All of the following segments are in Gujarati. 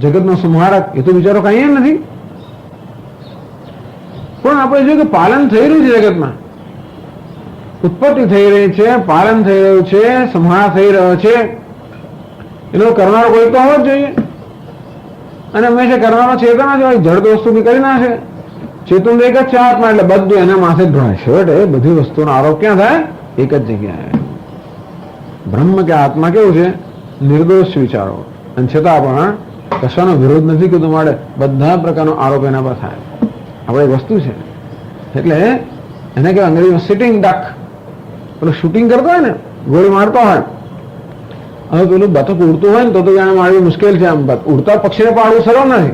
જગતનો સંહારક, એ તો બિચારો કઈ નથી. પણ આપણે જોયું કે પાલન થઈ રહ્યું છે જગતમાં, ઉત્પત્તિ થઈ રહી છે, પાલન થઈ રહ્યું છે, સંહાર થઈ રહ્યો છે. એનો કરનારો કોઈ તો હોવો જ જોઈએ. અને હંમેશા કરવાનો ચેતન જ હોય. જડ વસ્તુ બી કરી નાખે. ચેતન એક જ છે આત્મા, એટલે બધું એના માથે જ ભણાય. છેવટે બધી વસ્તુનો આરોપ ક્યાં થાય? એક જ જગ્યાએ. બ્રહ્મ કે આત્મા કેવું છે? નિર્દોષ વિચારો, અને છતાં પણ કશાનો વિરોધ નથી કીધું માટે બધા પ્રકારનો આરોપ એના પર થાય. આપણે એક વસ્તુ છે એટલે એને કહેવાય અંગ્રેજીમાં સિટિંગ ડક. પેલું શૂટિંગ કરતો હોય ને, ગોળી મારતો હોય. હવે પેલું બતક ઉડતું હોય ને તો જાણે મારવી મુશ્કેલ છે. આમ ઉડતા પક્ષીને પાડવું સરળ નથી.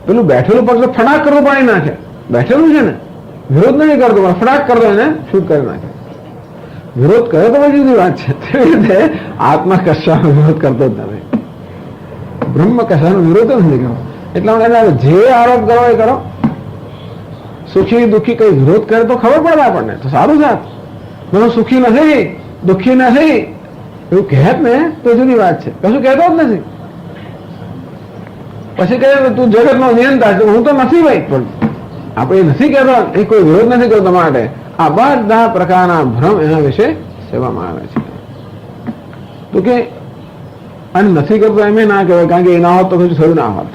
પેલું બેઠેલું પક્ષી ફટાક કરતો પાડી નાખે. બેઠેલું છે ને, વિરોધ નથી કરતો, પણ ફટાક કરતો એને શૂટ કરી નાખે. વિરોધ કરે તો બધી જુદી વાત છે. તેવી રીતે આત્મા કશાનો વિરોધ કરતો જ નથી. બ્રહ્મ કશાનો વિરોધ જ નથી કરતો. એટલા માટે જે આરોપ કરો એ કરો. સુખી દુઃખી કઈ વિરોધ કરે તો ખબર પડે આપણને, તો સારું છે. હું સુખી નથી, દુઃખી નથી એવું કહેત ને તો જુદી વાત છે. કશું કહેતો જ નથી. પછી કહે તું જગતનો નિયંતા છે. હું તો નથી ભાઈ, પણ આપણે નથી કહેતો, એ કોઈ વિરોધ નથી કરતો. માટે આ બધા પ્રકારના ભ્રમ એના વિશે સેવામાં આવે છે. તો કે અને નથી કરતો એમ ના કહેવાય, કારણ કે એ ના હોત તો કશું થયું ના હોત.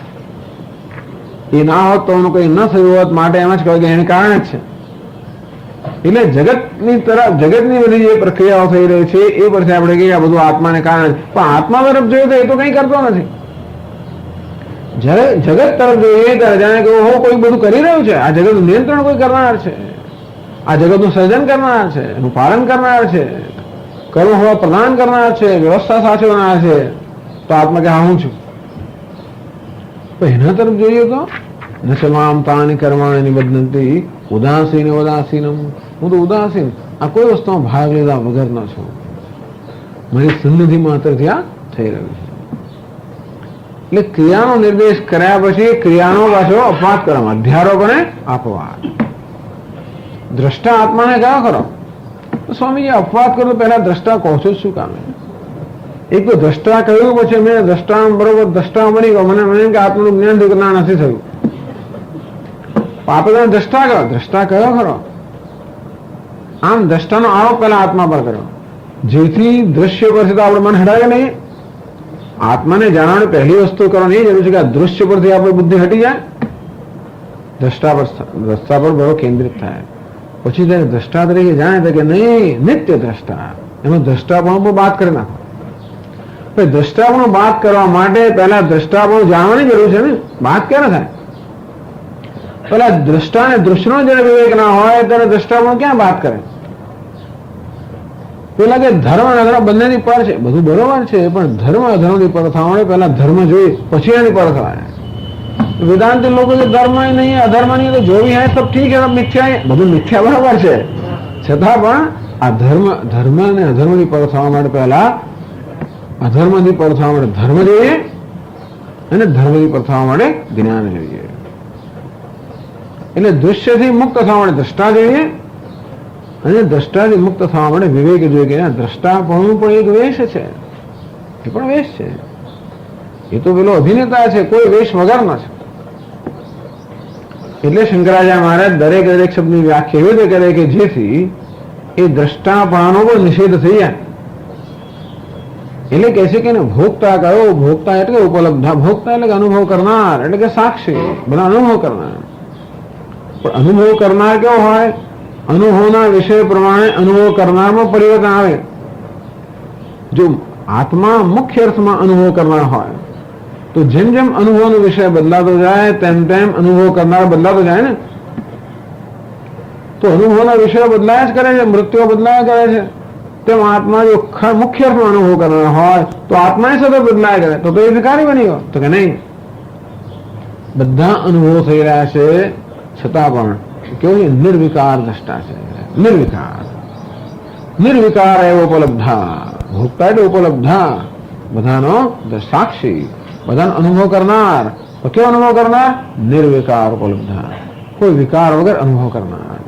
એ ના હોત તો એનું કઈ ન થયું હોત, માટે એમ જ કહેવાય કે એને કારણે જ છે. એટલે જગતની તરફ, જગતની બધી જે પ્રક્રિયાઓ થઈ રહી છે એ પરથી આપણે કહીએ આ બધું આત્માને કારણે. પણ આત્મા તરફ જોઈએ તો એ તો કઈ કરતો નથી. જયારે જગત તરફ જોઈએ ત્યારે જાણે કે ઓહો કોઈ બધું કરી રહ્યું છે. આ જગતનું નિયંત્રણ કોઈ કરનાર છે, આ જગતનું સર્જન કરનાર છે, એનું પાલન કરનાર છે, કર્મ હોવા પ્રદાન કરનાર છે, વ્યવસ્થા સાચવનાર છે. તો આત્મા કે હા હું છું. તો એના તરફ જોઈએ તો નચમામ તાની કર્માણી નિબધ્ધંતિ ઉદાસીન ઉદાસીનમ. હું તો ઉદાસીન, આ કોઈ વસ્તુમાં ભાગ લીધા વગરનો છું. મારી સન્નિધિ માત્ર ત્યાં થઈ રહ્યું છે. એટલે ક્રિયાનો નિર્દેશ કર્યા પછી ક્રિયાનો પાછો અપવાદ કરવામાં, અધ્યારોપણે અપવાદ. દ્રષ્ટા આત્માને કયો ખરો? તો સ્વામીજી અપવાદ કરો પહેલા દ્રષ્ટા કહો છો શું કામે? એક તો દ્રષ્ટા કહ્યું પછી મેં દ્રષ્ટા બરોબર દ્રષ્ટા બની ગયો. મને કે આત્માનું જ્ઞાન થયું કે ના નથી થયું. આપણે દ્રષ્ટા કયો? દ્રષ્ટા કયો ખરો? આમ દ્રષ્ટાનો આરોપ પહેલા આત્મા પર કર્યો, જેથી દ્રશ્ય પરથી તો આપણે મન હટાવે નહીં. આત્માને જાણવાની પહેલી વસ્તુ કરવાની એ જરૂર છે કે આ દૃશ્ય પરથી આપણી બુદ્ધિ હટી જાય, દ્રષ્ટા પર બરો કેન્દ્રિત થાય. પછી ત્યારે દ્રષ્ટા તરીકે જાણે કે નહીં નિત્ય દ્રષ્ટા, એમાં દ્રષ્ટાપણું બાદ કરી નાખો. દ્રષ્ટાપણું બાદ કરવા માટે પહેલા દ્રષ્ટાપણું જાણવાની જરૂર છે ને. બાદ ક્યારે થાય? પેલા દ્રષ્ટા ને દૃશ્યનો જયારે વિવેક ના હોય ત્યારે દ્રષ્ટાપણું ક્યાં બાદ કરે? પેલા કે ધર્મ અને અધર્મ બંનેની પર છે, બધું બરોબર છે, પણ ધર્મ અધર્મની પર થવા માટે પહેલા ધર્મ જોઈએ પછી એની પર થવાય. વેદાંતિ લોકો કે ધર્મ નહીં અધર્મ નહીં તો જો भी है सब ठीक है, सब मिथ्या है, બધું મિથ્યા બરાબર છે. છતાં પણ આ ધર્મ અને અધર્મની પર થવા માટે પહેલા અધર્મની પર થવા માટે ધર્મ જોઈએ અને ધર્મની પર થવા માટે જ્ઞાન જોઈએ. એટલે દૃશ્યથી મુક્ત થવા માટે દ્રષ્ટા જોઈએ અને દ્રષ્ટાથી મુક્ત થવા માટે વિવેક જોઈએ. કે દ્રષ્ટાપણું પણ એક વેશ છે, એ પણ વેશ છે. એ તો પેલો અભિનેતા છે, કોઈ વેશ વગરનો છે. એટલે શંકરાચાર્ય મહારાજ દરેક શબ્દની વ્યાખ્યા એવી રીતે કરે કે જેથી એ દ્રષ્ટાપણાનો પણ નિષેધ થઈ જાય. એટલે કહે છે કે ભોગતા કયો? ભોગતા એટલે ઉપલબ્ધ. ભોગતા એટલે કે અનુભવ કરનાર, એટલે કે સાક્ષી, બધા અનુભવ કરનાર. પણ અનુભવ કરનાર કેવો હોય? અનુભવના વિષય પ્રમાણે અનુભવ કરનારમાં પરિવર્તન આવે. જો આત્મા મુખ્ય અર્થમાં અનુભવ કરનાર હોય તો જેમ જેમ અનુભવનો વિષય બદલાતો જાય તેમ તેમ અનુભવ કરનાર બદલાતો જાય ને. તો અનુભવના વિષયો બદલાયા જ કરે છે, મૃત્યુઓ બદલાયા કરે છે. તેમ આત્મા જો મુખ્ય અર્થમાં અનુભવ કરનાર હોય તો આત્મા સતત બદલાયા કરે. તો એ વિકારી બની ગયો? તો કે નહીં, બધા અનુભવો થઈ રહ્યા છે છતાં પણ કેવું છે? નિર્વિકાર દ્રષ્ટા છે. નિર્વિકાર એવો ઉપલબ્ધા. ભોગતા એટલે ઉપલબ્ધા, બધાનો સાક્ષી, બધાનો અનુભવ કરનાર. તો કેવો અનુભવ કરનાર? નિર્વિકાર ઉપલબ્ધા, કોઈ વિકાર વગર અનુભવ કરનાર.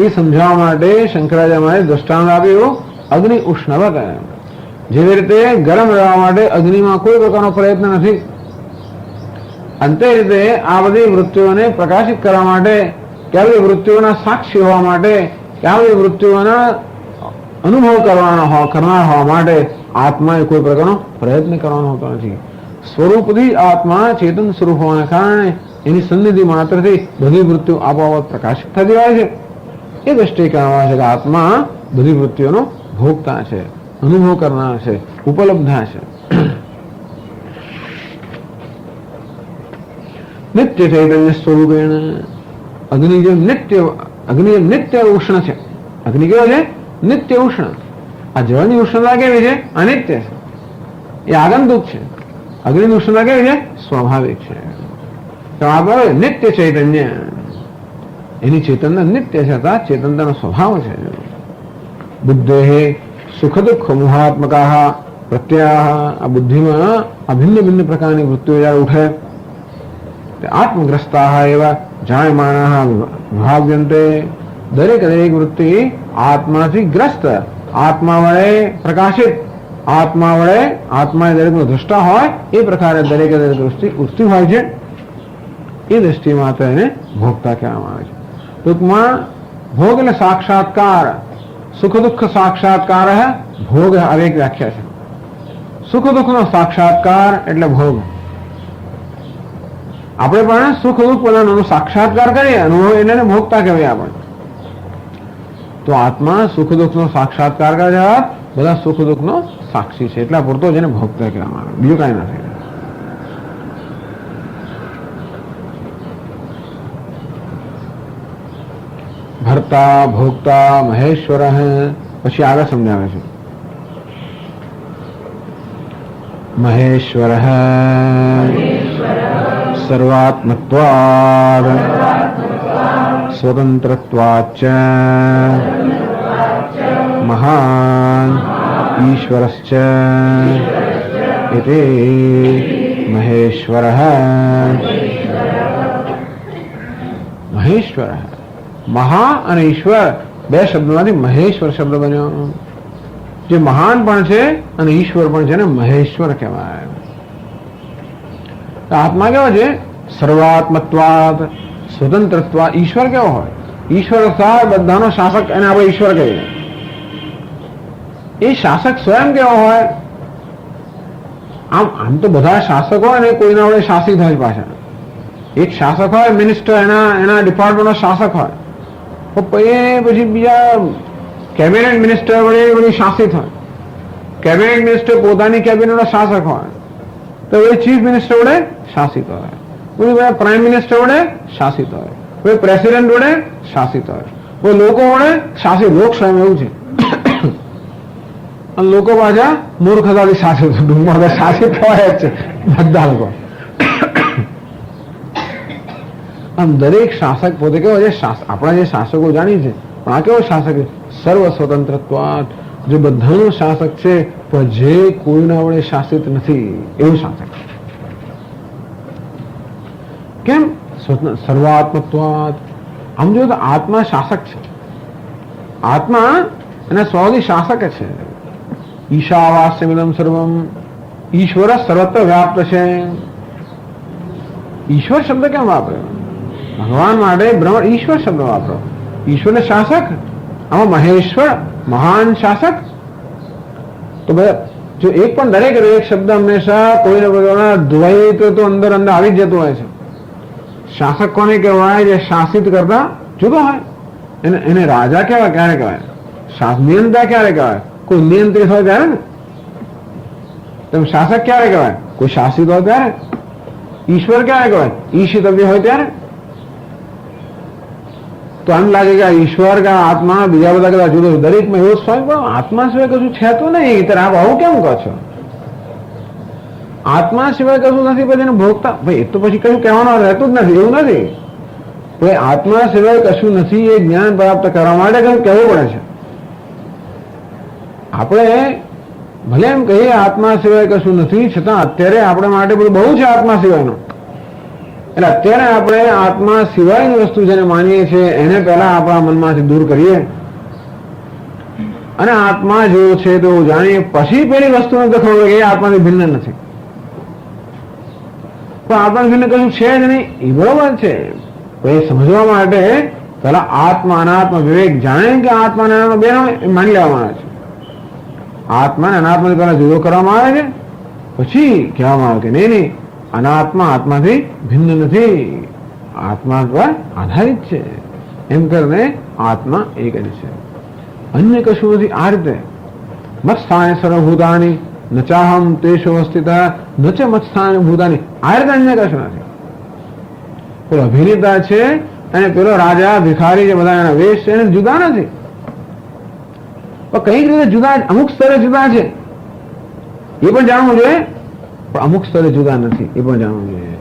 એ સમજાવવા માટે શંકરાચાર્ય દ્રષ્ટાંત આપ્યું અગ્નિ ઉષ્ણવત. જેવી રીતે ગરમ રહેવા માટે અગ્નિમાં કોઈ પ્રકારનો પ્રયત્ન નથી, અંતે રીતે આ બધી વૃત્તિઓને પ્રકાશિત કરવા માટે, કે આ બધી વૃત્તિઓના સાક્ષી હોવા માટે, કે આ બધી વૃત્તિઓના અનુભવ કરનાર હોવા માટે આત્માએ કોઈ પ્રકારનો પ્રયત્ન કરવાનો હોતો નથી. સ્વરૂપથી આત્મા ચેતન સ્વરૂપ હોવાને કારણે એની સન્નિધિ માત્રથી બધી વૃત્તિઓ આપોઆપ પ્રકાશિત થતી હોય છે. એ દ્રષ્ટિએ કહેવામાં આવે છે કે આત્મા બધી વૃત્તિઓનો ભોગતા છે, અનુભવ કરનાર છે, ઉપલબ્ધા છે. નિત્ય ચૈતન્ય સ્વરૂપેણ અગ્નિ જેમ નિત્ય ઉષ્ણ છે. અગ્નિ કેવો છે? નિત્ય ઉષ્ણ. આ જળની ઉષ્ણતા કેવી છે? અનિત્ય છે, એ આગંતુક છે. અગ્નિની ઉષ્ણતા કેવી છે? સ્વાભાવિક છે. તો આ નિત્ય ચૈતન્ય, એની ચેતનતા નિત્ય છે, ચેતનતાનો સ્વભાવ છે. બુદ્ધે સુખ દુઃખ મોહાત્મકા પ્રત્યાહ. આ બુદ્ધિમાં આ ભિન્ન ભિન્ન પ્રકારની વૃત્તિઓ જ્યારે ઉઠે, આત્મગ્રસ્તા એવા જાયમાના વિભાવ્યંતે. દરેક વૃત્તિ આત્માથી ગ્રસ્ત, આત્મા વડે પ્રકાશિત, આત્મા વડે આત્મા દરેકનો દ્રષ્ટા હોય એ પ્રકારે દરેક દૃષ્ટિ ઉઠતી હોય છે. એ દ્રષ્ટિ માત્ર એને ભોગતા કહેવામાં આવે છે. ટૂંકમાં ભોગ એટલે સાક્ષાત્કાર. સુખ દુઃખ સાક્ષાત્કાર ભોગ આવી એક વ્યાખ્યા છે. સુખ દુઃખનો સાક્ષાત્કાર એટલે ભોગ. આપણે પણ સુખ દુઃખ બધાનો સાક્ષાત્કાર કરીએ, અનુભવ એને ભોગતા કહેવાય આપણે. તો આત્મા સુખ દુઃખનો સાક્ષાત્કાર કરે, બધા સુખ દુઃખનો સાક્ષી છે, એટલા પૂરતો જેને ભોગતા કહેવામાં આવે, બીજું કાંઈ નથી. ભર્તા ભોગતા મહેશ્વર. પછી આગળ સમજાવે છે મહેશ્વર સર્વાત્મત્વાદ સ્વતંત્રત્વાચ મહાન ઈશ્વરશ્ચ ઇતિ મહેશ્વર. મહેશ્વર, મહા અને ઈશ્વર બે શબ્દોમાંથી મહેશ્વર શબ્દ બન્યો. જે મહાન પણ છે અને ઈશ્વર પણ છે ને મહેશ્વર કહેવાય. આત્મા કેવો છે? સર્વાત્મત્વાદ સ્વતંત્રત્વાદ. ઈશ્વર કેવો હોય? ઈશ્વર બધાનો શાસક, એને આપણે ઈશ્વર કહીએ. એ શાસક સ્વયં કેવો હોય? આમ તો બધા શાસક હોય ને કોઈના વડે શાસિત હોય. પાછા એક શાસક હોય, મિનિસ્ટર, એના ડિપાર્ટમેન્ટનો શાસક હોય. પછી બીજા કેબિનેટ મિનિસ્ટર વડે શાસિત હોય. કેબિનેટ મિનિસ્ટર પોતાની કેબિનેટનો શાસક હોય, તો એ ચીફ મિનિસ્ટર વડે શાસિત હોય. કોઈ પ્રાઇમ મિનિસ્ટર વડે શાસિત હોય, કોઈ પ્રેસિડેન્ટ વડે શાસિત હોય, કોઈ લોકો વડે શાસિત. લોક સ્વયં એવું છે. અને લોકો પાછા મૂર્ખતાથી શાસિત શાસિત થવાય જ છે બધા લોકો. આમ દરેક શાસક પોતે કેવો છે? આપણા જે શાસકો જાણીએ છીએ, પણ આ કેવો શાસક છે? સર્વ સ્વતંત્રત્વાદ. જે બધાનો શાસક છે પણ જે કોઈના વડે શાસિત નથી, એવું શાસક. કેમ? સર્વાત્મત્વાદ. આમ જો તો આત્મા શાસક છે. આત્મા એના સ્વભાવથી શાસક છે. ઈશાવાસ્યમિદમ સર્વમ. ઈશ્વર સર્વત્ર વ્યાપ્ત છે. ઈશ્વર શબ્દ કેમ વાપર્યો? ભગવાન માટે બ્રહ્મ ઈશ્વર શબ્દ વાપરો. ઈશ્વર ને શાસક, આમાં મહેશ્વર મહાન શાસક. તો જો એક પણ દરેક શબ્દ હંમેશા કોઈને કોઈના દ્વૈત તો અંદર આવી જ જતો હોય છે. શાસક કોને કહેવાય? જે શાસિત કરતા જુદો હોય. એને રાજા કહેવાય. ક્યારે કહેવાય? નિયંત્રતા ક્યારે કહેવાય? કોઈ નિયંત્રિત હોય ત્યારે ને. તેમ શાસક ક્યારે કહેવાય? કોઈ શાસિત હોય ત્યારે. ઈશ્વર ક્યારે કહેવાય? ઈશિતવ્ય હોય ત્યારે. તો આમ લાગે કે આ ઈશ્વર કે આત્મા બીજા બધા કદાચ જુદો. દરેકમાં એવો સ્વયં, પણ આત્મા સિવાય કશું છે તો નહીં. ત્યારે આપ આવું કેમ કહો છો? આત્મા સિવાય કશું નથી, પછી એને ભોગતા. ભાઈ એ તો પછી કશું કહેવાનું રહેતું જ નથી. એવું નથી. ભાઈ આત્મા સિવાય કશું નથી એ જ્ઞાન પ્રાપ્ત કરવા માટે કશું કહેવું પડે છે. આપણે ભલે એમ કહીએ આત્મા સિવાય કશું નથી, છતાં અત્યારે આપણે માટે બધું બહુ છે આત્મા સિવાયનું. એટલે અત્યારે આપણે આત્મા સિવાયની વસ્તુ જેને માનીએ છીએ એને પહેલા આપણા મનમાંથી દૂર કરીએ અને આત્મા જેવો છે તો જાણીએ, પછી પેલી વસ્તુને તો ખબર કે એ આત્માથી ભિન્ન નથી. પણ આત્મા ભિન્ન કશું છે જ નહીં, એ બરોબર છે. એ સમજવા માટે પેલા આત્મા અનાત્મ વિવેક જાણે કે આત્મા અને અનાત્મા બે માની લેવામાં આવે છે. આત્મા અને અનાત્મા પેલા જુદો કરવામાં આવે છે, પછી કહેવામાં આવે કે નહીં નહીં, અનાત્મા આત્માથી ભિન્ન નથી, આત્મા પર આધારિત છે. એમ કરીને આત્મા એક જ છે, અન્ય કશું નથી. આ રીતે મત્સ્થાને સર્વભૂતાની ન ચાહમ તેષુ અવસ્થિત ન ચ મત્સ્થાને ભૂતાની, આ રીતે અન્ય કશું નથી. પેલો અભિનેતા છે અને પેલો રાજા ભિખારી જે બધા એના વેશ છે એને જુદા નથી, પણ કઈક રીતે જુદા, અમુક સ્તરે જુદા છે એ પણ જાણવું જોઈએ, પણ અમુક સ્તરે જુદા નથી એ પણ જાણવું જોઈએ.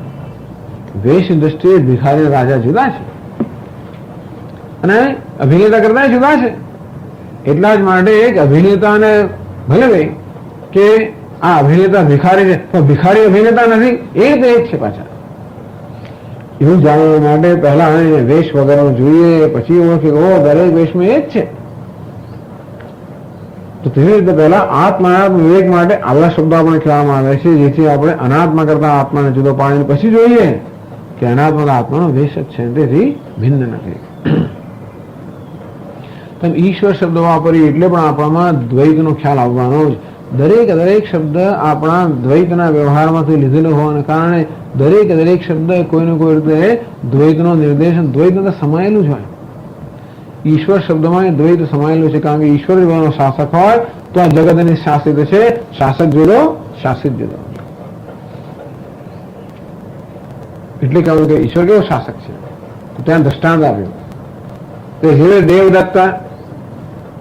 વેશની દ્રષ્ટિએ ભિખારી રાજા જુદા છે અને અભિનેતા કરતા જુદા છે. એટલા જ માટે એક અભિનેતાને ભલે ભાઈ કે આ અભિનેતા ભિખારી છે, પણ ભિખારી અભિનેતા નથી, એ રીતે એક છે પાછા. એવું જાણવા માટે પહેલા વેશ વગેરે જોઈએ, પછી ઓળખી ઓ દરેક વેશમાં એ જ છે. તો તેવી રીતે પહેલા આત્મા વિવેક માટે આવા શબ્દો આપણે કહેવામાં આવે છે, જેથી આપણે અનાત્મા કરતા આત્માને જુદો પાડીને પછી જોઈએ કે અનાત્મા આત્માનો વેશ જ છે, તેથી ભિન્ન નથી. તમે ઈશ્વર શબ્દ વાપરીએ એટલે પણ આપણામાં દ્વૈતનો ખ્યાલ આવવાનો જ. દરેક શબ્દ આપણા દ્વૈતના વ્યવહારમાંથી લીધેલો હોવાને કારણે દરેક શબ્દ કોઈને કોઈ રીતે દ્વૈતનો નિર્દેશન, દ્વૈત સમાયેલું જ હોય. ઈશ્વર શબ્દમાં દ્વૈત સમાયેલું છે, કારણ કે ઈશ્વર જીવનનો શાસક હોય તો આ જગતની શાસિત છે, શાસક જુદો શાસિત જુદો. એટલે કહ્યું કે ઈશ્વર કેવો શાસક છે, ત્યાં દ્રષ્ટાંત આપ્યું. તો જેવે દેવદત્તા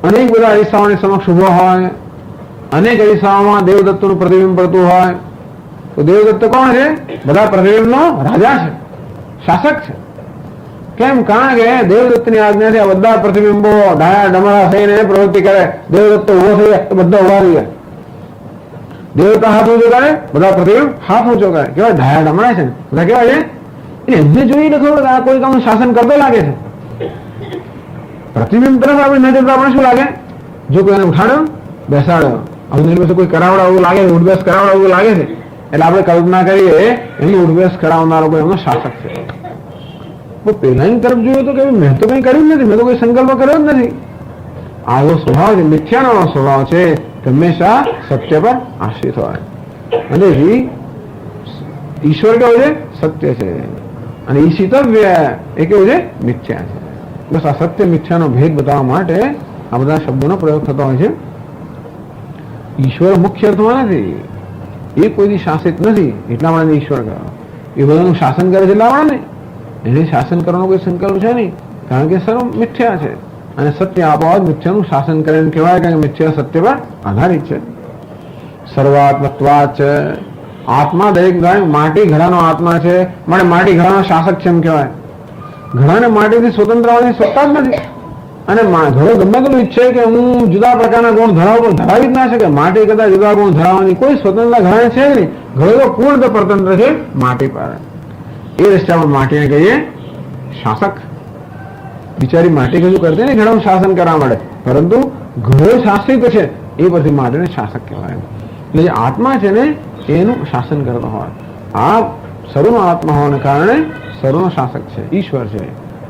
અનેક બધા અરીસાઓની સમક્ષ ઉભો હોય, અનેક અરીસાઓમાં દેવદત્તનું પ્રતિબિંબ પડતું હોય, તો દેવદત્ત કોણ છે? બધા પ્રતિબિંબનો રાજા છે, શાસક છે. કેમ? કારણ કે દેવદત્તની આજ્ઞાથી આ બધા પ્રતિબિંબો ડાયા ડમરા થઈને પ્રવૃત્તિ કરે. દેવદત્ત ઉભો થઈ જાય તો બધા ઉભા રહી જાય. દેવતા હાથ ઊંચો કરે, બધા પ્રતિબિંબ હાથ ઊંચો કરે. કેવા ડાયા ડમરા છે ને બધા, કેવા છે? એમને જોઈને ખબર આ કોઈ કામ શાસન કરતો લાગે છે. પ્રતિબિંબ તરફ આપણે નજર તો આપણે શું લાગે? જો કોઈને ઉઠાડ્યો, બેસાડ્યો, આવું કોઈ કરાવડા એવું લાગે, ઉઠબેસ કરાવડા એવું લાગે છે, એટલે આપણે કલ્પના કરીએ એની ઉઠબેસ કરાવનારો કોઈ એમનો શાસક છે. પેલાની તરફ જોયું તો કે મેં તો કઈ કર્યું નથી, મેં તો કોઈ સંકલ્પ કર્યો જ નથી. આવો સ્વભાવ છે, મિથ્યાનો સ્વભાવ છે, હંમેશા સત્ય પર આશ્રિત હોય. અને ઈશ્વર કેવું છે? સત્ય છે, અને ઈશિતવ્ય એ કેવું છે? મિથ્યા છે. બસ આ સત્ય મિથ્યાનો ભેદ બતાવવા માટે આ બધા શબ્દોનો પ્રયોગ થતો હોય છે. ઈશ્વર મુખ્ય અર્થમાં નથી, એ કોઈથી શાસિત નથી, એટલા માટે ઈશ્વર કહ્યો. એ બધાનું શાસન કરે છે એટલા માટે એને શાસન કરવાનો કોઈ સંકલ્પ છે નહીં, કારણ કે સર્વ મિથ્યા છે, અને સત્ય આપોઆપ મિથ્યાનું શાસન કરે એમ કહેવાય, કારણ કે મિથ્યા સત્ય પર આધારિત છે. સર્વાત્મત્વાચ, આત્મા દરેક માટી ઘડાનો આત્મા છે, માટે માટી ઘડાનો શાસક છે એમ કહેવાય. ઘડાને માટીથી સ્વતંત્ર હોવાની સત્તા જ નથી, અને ઘડો ગમે તેટલું ઈચ્છે કે હું જુદા પ્રકારના ગુણ ધરાવી જ ના શકે. માટી કરતા જુદા ગુણ ધરાવવાની કોઈ સ્વતંત્રતા ઘડાને છે જ નહીં. ઘડો તો પૂર્ણ પરતંત્ર છે માટી પર. એ રસ્તે આપણે માટીને કહીએ શાસક. બિચારી માટી કશું કરતી ને ઘણું શાસન કરવા માટે, પરંતુ ઘણો શાસિત છે એ પરથી માટીને શાસક કહેવાય. એટલે જે આત્મા છે ને એનું શાસન કરતો હોય. આ સર્વનો આત્મા હોવાને કારણે સર્વનો શાસક છે, ઈશ્વર છે,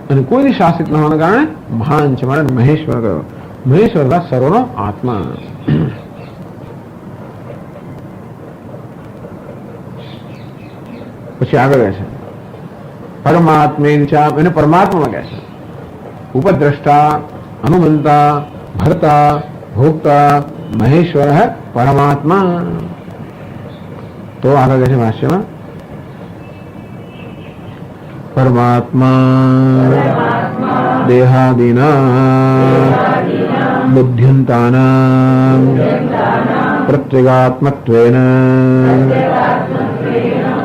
અને કોઈની શાસિત ન હોવાને કારણે મહાન છે, માટે મહેશ્વર કહ્યો. મહેશ્વર સર્વનો આત્મા. પછી આગળ છે પરમાત્મે, એને પરમાત્મા કહે છે. ઉપદ્રષ્ટા, અનુમંતા, ભર્તા, ભોગતા, મહેશ્વર પરમાત્મા. તો આગળ કહે છે ભાષ્યમાં પરમાત્મા દેહાદીના બુદ્ધ્યંતાના પ્રત્યેગાત્મત્વેન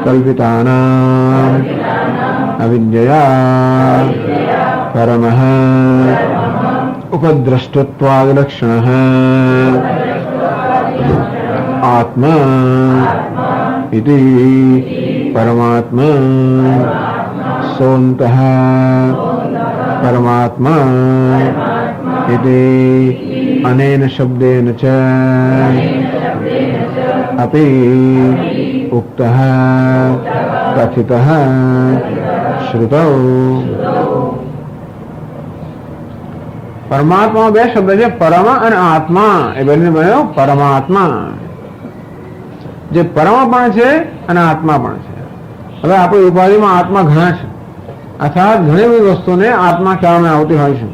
કલ્પિતાનાં અવિદ્યયા પરમઃ ઉપદ્રષ્ટત્વાદલક્ષણઃ આત્મા ઇતિ પરમાત્મા સોऽन्तઃ પરમાત્મા ઇતિ અનેન શબ્દેન ચ અપિ ઉક્તઃ કથિતઃ શ્રુતૌ. પરમાત્મા બે શબ્દ છે, પરમ અને આત્મા. એ બંને બન્યો પરમાત્મા. જે પરમ પણ છે અને આત્મા પણ છે. હવે આપણી ઉપાધિમાં આત્મા ઘણા છે, અર્થાત ઘણી બધી વસ્તુને આત્મા કહેવામાં આવતી હોય છે.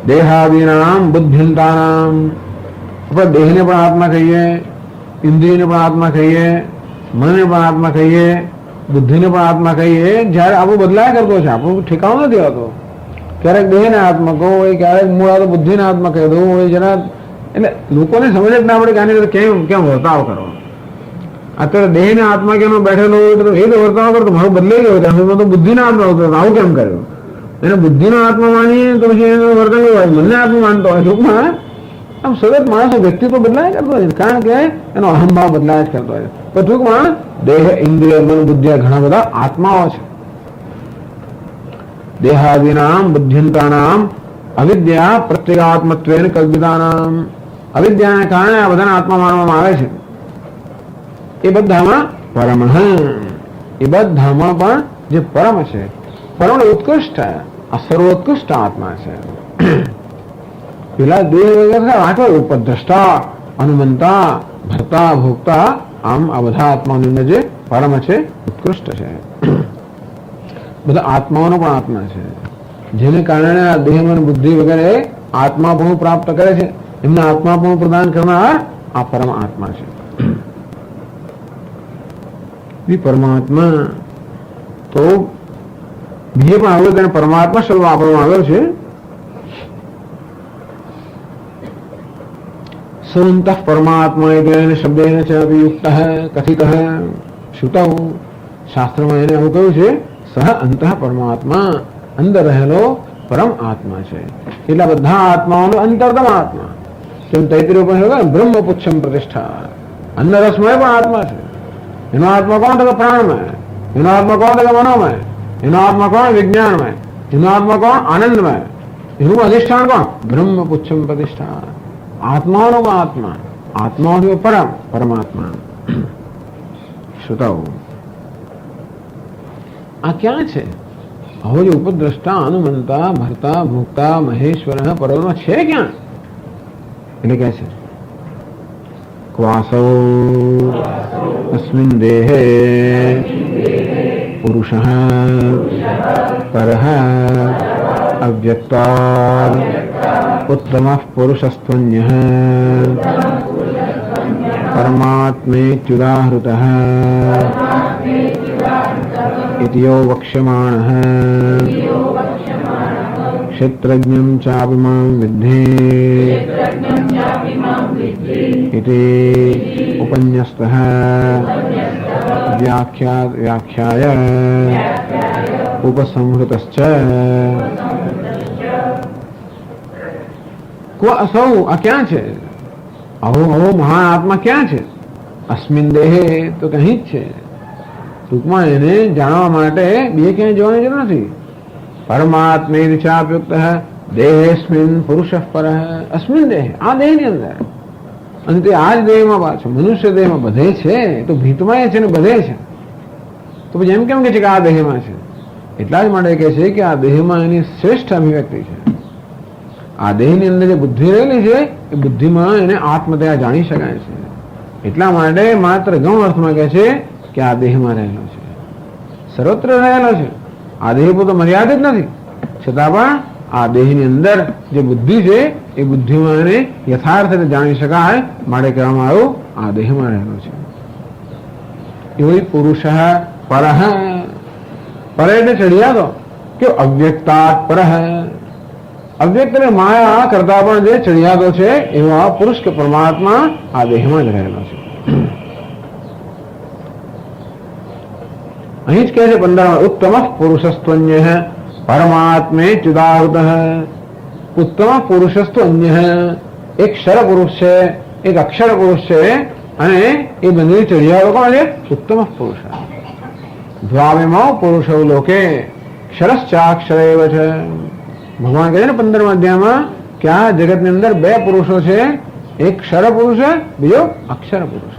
દેહાદિનામ બુદ્ધિંતાનામ, આપણે દેહને પણ આત્મા કહીએ, ઇન્દ્રિયને પણ આત્મા કહીએ, મનને પણ આત્મા કહીએ, બુદ્ધિને પણ આત્મા કહીએ. જ્યારે આપણું બદલાયા કરતો છે, આપણું ઠેકાણું નથી હોતો. ક્યારેક દેહને આત્મા કહો હોય, ક્યારેક મૂળ બુદ્ધિને આત્મા કહી દઉં હોય. જરા એટલે લોકોને સમજ જ ના પડે કે આની કેમ કેમ વર્તાવ કરો. અત્યારે દેહને આત્મા કેમ બેઠેલો હોય તો એ વર્તાવ કરતો મારું બદલાઈ ગયો છે, તો બુદ્ધિના આત્મા હોતો આવું કેમ કર્યું. એને બુદ્ધિનો આત્મા માનીએ તો પછી એનું વર્તન હોય, મનને આત્મા માનતો હોય. ટૂંકમાં આમ સતત માણસો વ્યક્તિત્વ બદલાય કરતો હોય, કારણ કે એનો અહંભાવ બદલાય જ કરતો હોય. પણ ટૂંકમાં દેહ, ઇન્દ્રિય, મન, બુદ્ધિ ઘણા બધા આત્માઓ છે. દેહાદિનામ બુદ્ધિંતાનામ અવિદ્યા પ્રત્યેગાત્મત્વેન કલ્પિતાનામ. અવિદ્યાને કારણે આ બધાને આત્મા માનવામાં આવે છે. એ બધામાં પરમ, એ બધામાં પણ જે પરમ છે, પરમ ઉત્કૃષ્ટ, આ સર્વોત્કૃષ્ટ આત્મા છે. પેલા દેહ વગર ઉપદ્રષ્ટા, અનુમંતા, ભરતા, ભોગતા, આમ આ બધા આત્માની અંદર જે પરમ છે, ઉત્કૃષ્ટ છે. બધા આત્માઓનો પણ આત્મા છે, જેને કારણે આ દેહ, મન, બુદ્ધિ વગેરે આત્માપણું પ્રાપ્ત કરે છે. એમને આત્માપણું પ્રદાન કરનાર આ પરમ આત્મા છે. પરમાત્મા તો બીજે પણ આવ્યો, તેને પરમાત્મા શબ્દ વાપરવામાં આવ્યો છે. સંત પરમાત્મા એટલે શબ્દેન ચ યુક્ત કથિત શ્રુતૌ. શાસ્ત્રમાં એને આવું કહ્યું છે, સહ અંતઃ પરમાત્મા, અંદર રહેલો પરમ આત્મા છે. એટલા બધા આત્માઓનો અંતરતમ આત્મા. તેમ તૈત્રીય પણ બ્રહ્મ પુચ્છમ પ્રતિષ્ઠા. અંદર રસમય પણ આત્મા છે. એનો આત્મા કોણ તો કે પ્રાણમય, એનો આત્મા કોણ તો કે મનોમય, એનો આત્મા કોણ વિજ્ઞાનમય, એનો આત્મા કોણ આનંદમય, એનું અધિષ્ઠાન કોણ બ્રહ્મ પુચ્છમ પ્રતિષ્ઠા. આત્માઓનો આત્મા, આત્માઓ પરમ, પરમાત્મા. શ્રુતૌ. આ ક્યાં છે? હવે જે ઉપદ્રષ્ટા, અનુમંતા, ભર્તા, ભોક્તા, મહેશ્વર, પરમાત્મા છે ક્યાં? એટલે કહે છે ક્વાસૌ અસ્મિન દેહે પુરુષઃ પરઃ અવ્યક્તાદ ઉત્તમઃ પુરુષસ્ત્વન્યઃ પરમાત્મેત્યુદાહૃતઃ ઇતિયો વક્ષ્યમાણઃ ક્ષેત્રજ્ઞં ચાપિમાં વિદ્ધિ ઇતિ ઉપન્યસ્તઃ વ્યાખ્યાય ઉપસંહૃતશ્ચ. સૌ આ ક્યાં છે? આવો આવો મહાન આત્મા ક્યાં છે? અસ્મિન દેહે, તો કहीं જ છે. ટૂંકમાં એને જાણવા માટે બે ક્યાંય જવાની જરૂર નથી. પરમાત્મે ચાપ્યુક્ત દેહેસ્મિન પુરુષ પર અસ્મિન દેહ, આ દેહની અંદર. અને તે આ જ દેહમાં પાછો મનુષ્ય દેહમાં બધે છે, તો ભીતમાં છે ને બધે છે. તો પછી એમ કેમ કે છે કે આ દેહમાં છે? એટલા જ માટે કહે છે કે આ દેહમાં એની શ્રેષ્ઠ અભિવ્યક્તિ છે. આ દેહની અંદર જે બુદ્ધિ રહેલી છે એ બુદ્ધિમાં એને આત્મદયા જાણી શકાય છે. એટલા માટે માત્ર ગૌણ અર્થમાં કહે છે કે આ દેહમાં રહેલો છે, સર્વત્ર રહેલો છે. આ દેહ પોતે મર્યાદિત નથી, છતાં પણ આ દેહની અંદર જે બુદ્ધિ છે એ બુદ્ધિમાં એને યથાર્થ રીતે જાણી શકાય માટે કહેવામાં આવ્યું આ દેહમાં રહેલો છે. એવો પુરુષ પરઃ, પર એટલે ચડિયાતો કે અવ્યક્તાત પરઃ. અવ્યક્ત ને માયા કરતા પણ જે ચડિયાતો છે એવા પુરુષ કે પરમાત્મા આ દેહમાં જ રહેલો છે. અહીં જ કહે છે 15 ઉત્તમ પુરુષસ્ત્વન્ય પરમાત્મે ચુદાહૃત. ઉત્તમ પુરુષસ્ત્વ અન્ય, એક ક્ષર પુરુષ છે, એક અક્ષર પુરુષ છે, અને એ બંને ચડિયાતો કોણ છે? ઉત્તમ પુરુષ. દ્વાવેમો પુરુષો લોકે ક્ષરશ્ચાક્ષરેવ છે. ભગવાન કહે છે ને 15મા અધ્યાયમાં કે આ જગતની અંદર બે પુરુષો છે, એક ક્ષર પુરુષ, બીજો અક્ષર પુરુષ.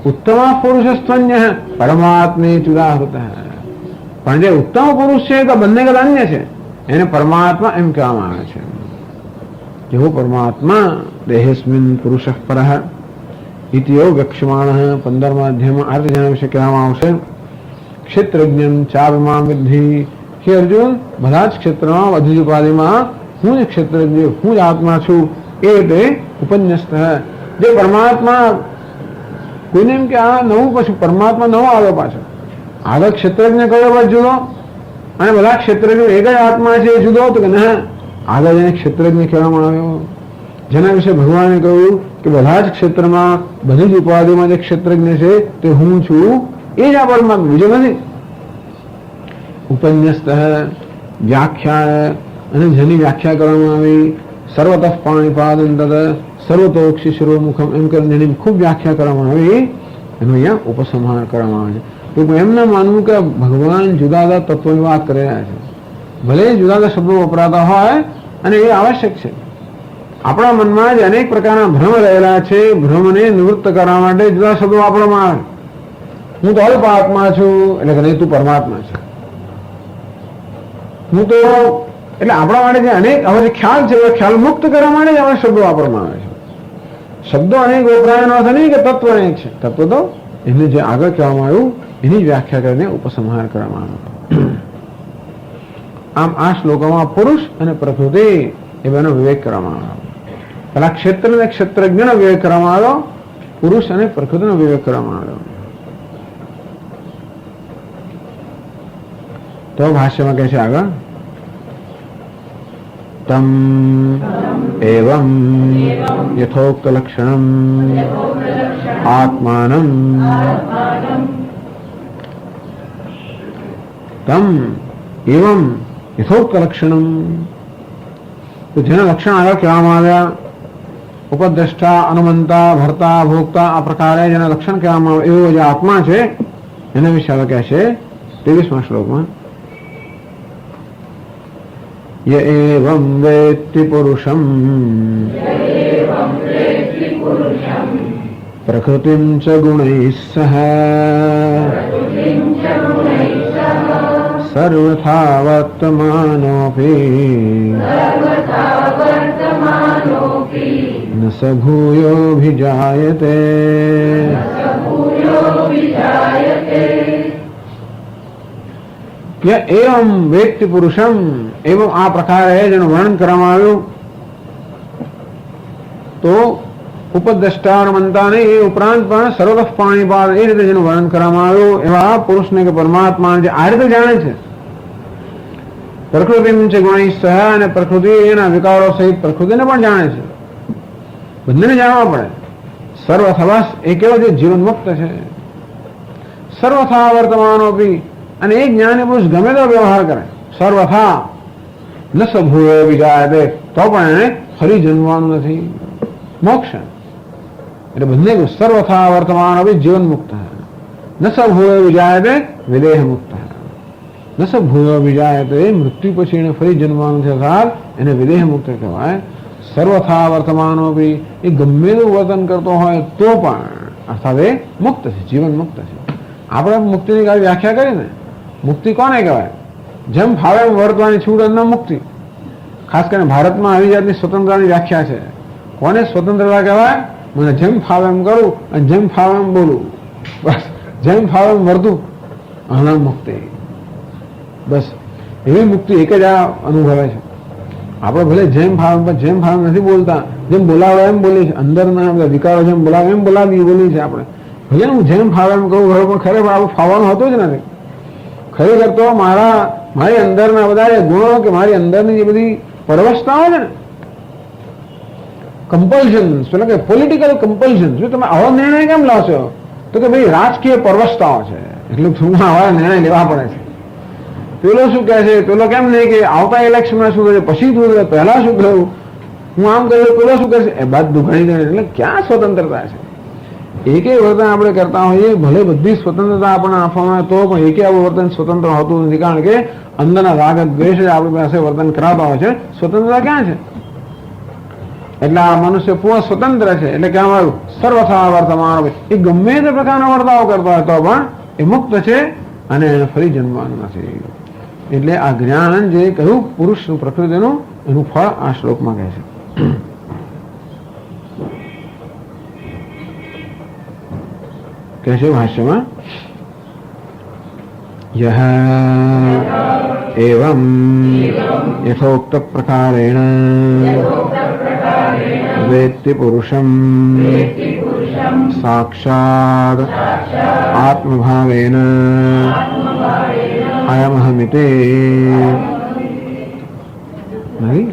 ઉત્તમ પુરુષસ્ત્વન્ય પરમાત્મે ચુદાહૃત. પણ જે ઉત્તમ પુરુષ છે તો બંને કરતા અન્ય છે, એને પરમાત્મા એમ કહેવામાં આવે છે. જેવો પરમાત્મા દેહેસ્મિન પુરુષ પરઃ ઇતિયો વક્ષ્યમાણ 15મા અધ્યાયમાં અર્થજ્ઞાન વિશે કહેવામાં આવશે. ક્ષેત્રજ્ઞમ ચાવિમામ વિદ્ધિ. હે અર્જુન, બધા જ ક્ષેત્રમાં બધી જ ઉપાધિમાં હું જ ક્ષેત્રજ્ઞ, હું જ આત્મા છું એ રીતે ઉપન્યસ્ત. જે પરમાત્મા કોઈને એમ કે આ નવું પછી પરમાત્મા નવો આવ્યો પાછો. આગળ ક્ષેત્રજ્ઞ કયો બાદ જુદો અને બધા ક્ષેત્રજ્ઞ એક જ આત્મા છે એ જુદો હતો કે ના? આગળ એને ક્ષેત્રજ્ઞ કહેવામાં આવ્યો, જેના વિશે ભગવાને કહ્યું કે બધા જ ક્ષેત્રમાં બધી જ ઉપાધિમાં જે ક્ષેત્રજ્ઞ છે તે હું છું, એ જ આ પરમાત્મા, બીજો નથી. ઉપન્યસ્ત વ્યાખ્યા, અને જેની વ્યાખ્યા કરવામાં આવી. સર્વતઃ પાણીપાદન તદ સર્વતોક્ષી શિરોમુખમ એમ કરીને જેની ખૂબ વ્યાખ્યા કરવામાં આવી, એનો અહીંયા ઉપસંહાર કરવામાં આવે છે. તો એમ ના માનવું કે ભગવાન જુદા જુદા તત્વોની વાત કરી રહ્યા છે. ભલે જુદા જુદા શબ્દો વપરાતા હોય અને એ આવશ્યક છે. આપણા મનમાં જ અનેક પ્રકારના ભ્રમ રહેલા છે. ભ્રમને નિવૃત્ત કરવા માટે જુદા શબ્દો વાપરવામાં આવે. હું તો અલ્પ આત્મા છું એટલે કે નહીં, તું પરમાત્મા છે. હું તો એટલે આપણા માટે જે અનેક હવે જે ખ્યાલ છે એ ખ્યાલ મુક્ત કરવા માટે જ આવા શબ્દો વાપરવામાં આવે છે. શબ્દો અનેક વપરાયનો અર્થ નહીં કે તત્વ અનેક છે. તત્વ તો એને જે આગળ કહેવામાં આવ્યું એની જ વ્યાખ્યા કરીને ઉપસંહાર કરવામાં આવ્યો. આમ આ શ્લોકોમાં પુરુષ અને પ્રકૃતિ એ બેનો વિવેક કરવામાં આવ્યો. પેલા ક્ષેત્ર અને ક્ષેત્રજ્ઞનો વિવેક કરવામાં આવ્યો, પુરુષ અને પ્રકૃતિનો વિવેક કરવામાં આવ્યો. તો ભાષ્યમાં કહે છે આગળ, તમ એવં યથોક્ત લક્ષણમ આત્માનમ તમ એવં યથોક્ત લક્ષણમ. તો જેના લક્ષણ આગળ કહેવામાં આવ્યા, ઉપદ્રષ્ટા, અનુમંતા, ભર્તા, ભોગતા, આ પ્રકારે જેના લક્ષણ કહેવામાં આવે એવો જે આત્મા છે એના વિશે હવે કહે છે 23મા શ્લોકમાં, ય એવં વેત્તિ પુરુષમ પ્રકૃતિમ ચ ગુણૈઃ સહ સર્વથા વર્તમાનોપી ન સ ભૂયોऽભિજાયતે. એવં વેત્તિ પુરુષમ, એવં આ પ્રકારે જેનું વર્ણન કરવામાં આવ્યું. તો ઉપદ્રષ્ટા મનતા નહીં, એ ઉપરાંત પણ સર્વતઃ પાણીપાદ એ રીતે જેનું વર્ણન કરવામાં આવ્યું એવા પુરુષને કે પરમાત્મા જે આ રીતે જાણે છે. પ્રકૃતિ છે ગુણૈઃ સહ, અને પ્રકૃતિ એના વિકારો સહિત પ્રકૃતિને પણ જાણે છે. બંનેને જાણવા પડે. સર્વથા એ કેવો છે? જીવન મુક્ત છે. સર્વથા વર્તમાનોપી, અને એક જ્ઞાની પુરુષ ગમે તો વ્યવહાર કરે, સર્વથા ન સ ભૂયો વિજાયતે, તો પણ એને ફરી જન્મવાનું નથી. મોક્ષ એટલે બંને સર્વથા વર્તમાનોપી જીવન મુક્ત, ન સ ભૂયો વિજાયતે વિદેહ મુક્ત. ન સ ભૂયો વિજાયતે મૃત્યુ પછી એને ફરી જન્મવાનું છે, અર્થાત એને વિદેહ મુક્ત કહેવાય. સર્વથા વર્તમાનોપી, એ ગમે તેવું વર્તન કરતો હોય તો પણ અર્થાત એ મુક્ત છે, જીવન મુક્ત છે. આપણે મુક્તિની કાંઈ વ્યાખ્યા કરી ને, મુક્તિ કોને કહેવાય? જેમ ફાવે એમ વર્તવાની છૂટ અને મુક્તિ. ખાસ કરીને ભારતમાં આવી જાતની સ્વતંત્રતાની વ્યાખ્યા છે. કોને સ્વતંત્રતા કહેવાય? મને જેમ ફાવે એમ કરું અને જેમ ફાવે એમ બોલું, બસ જેમ ફાવે એમ વર્તું, આના મુક્તિ. બસ એવી મુક્તિ એક જ આ અનુભવે છે. આપણે ભલે જેમ ફાવે નથી બોલતા, જેમ બોલાવે એમ બોલીએ છીએ, અંદરના બધા વિકારો જેમ બોલાવે એમ બોલીએ છીએ આપણે. ભલે હું જેમ ફાવે એમ કહું પણ ખરેખર આપણે ફાવવાનું હોતું જ નથી. ખરેખર તો મારી અંદરના બધા ગુણો કે મારી અંદરની જે બધી પરવશતાઓ છે ને, કમ્પલ્શન, એટલે કે પોલિટિકલ કમ્પલ્શન, જો તમે આવો નિર્ણય કેમ લાવશો? તો કે ભાઈ રાજકીય પરવશતાઓ છે એટલે આવા નિર્ણય લેવા પડે છે. પેલો શું કહે છે, પેલો કેમ નહીં કે આવતા ઇલેક્શનમાં શું કરે, પછી શું કરે, પહેલા શું કર્યું, હું આમ કર્યું, પેલો શું કરશે, એ બધું ઘણી ગણી. એટલે ક્યાં સ્વતંત્રતા છે? એકે વર્તન આપણે કરતા હોઈએ, ભલે બધી સ્વતંત્રતા આપણને આપવામાં આવે તો પણ એકે આપણું વર્તન સ્વતંત્ર હોતું નથી. કારણ કે અંદરના રાગ દ્વેષ આપણી પાસે વર્તન કરાવતા હોય છે. સ્વતંત્રતા ક્યાં છે? એટલે આ મનુષ્ય પૂર્ણ સ્વતંત્ર છે. એટલે કે અમારું સર્વથા વર્તમાન, એ ગમે તે પ્રકારનો વર્તાવ કરતો હોય તો પણ એ મુક્ત છે અને એને ફરી જન્મવાનું નથી. એટલે આ જ્ઞાન જે કહ્યું પુરુષનું પ્રકૃતિનું, એનું ફળ આ શ્લોકમાં કહે છે. કહે છે ભાષ્યમાં, યહ એવં યથોક્ત પ્રકારેણ વેત્તિ પુરુષમ સાક્ષાત આત્મભાવેન અયમહમિતિ. નહીં,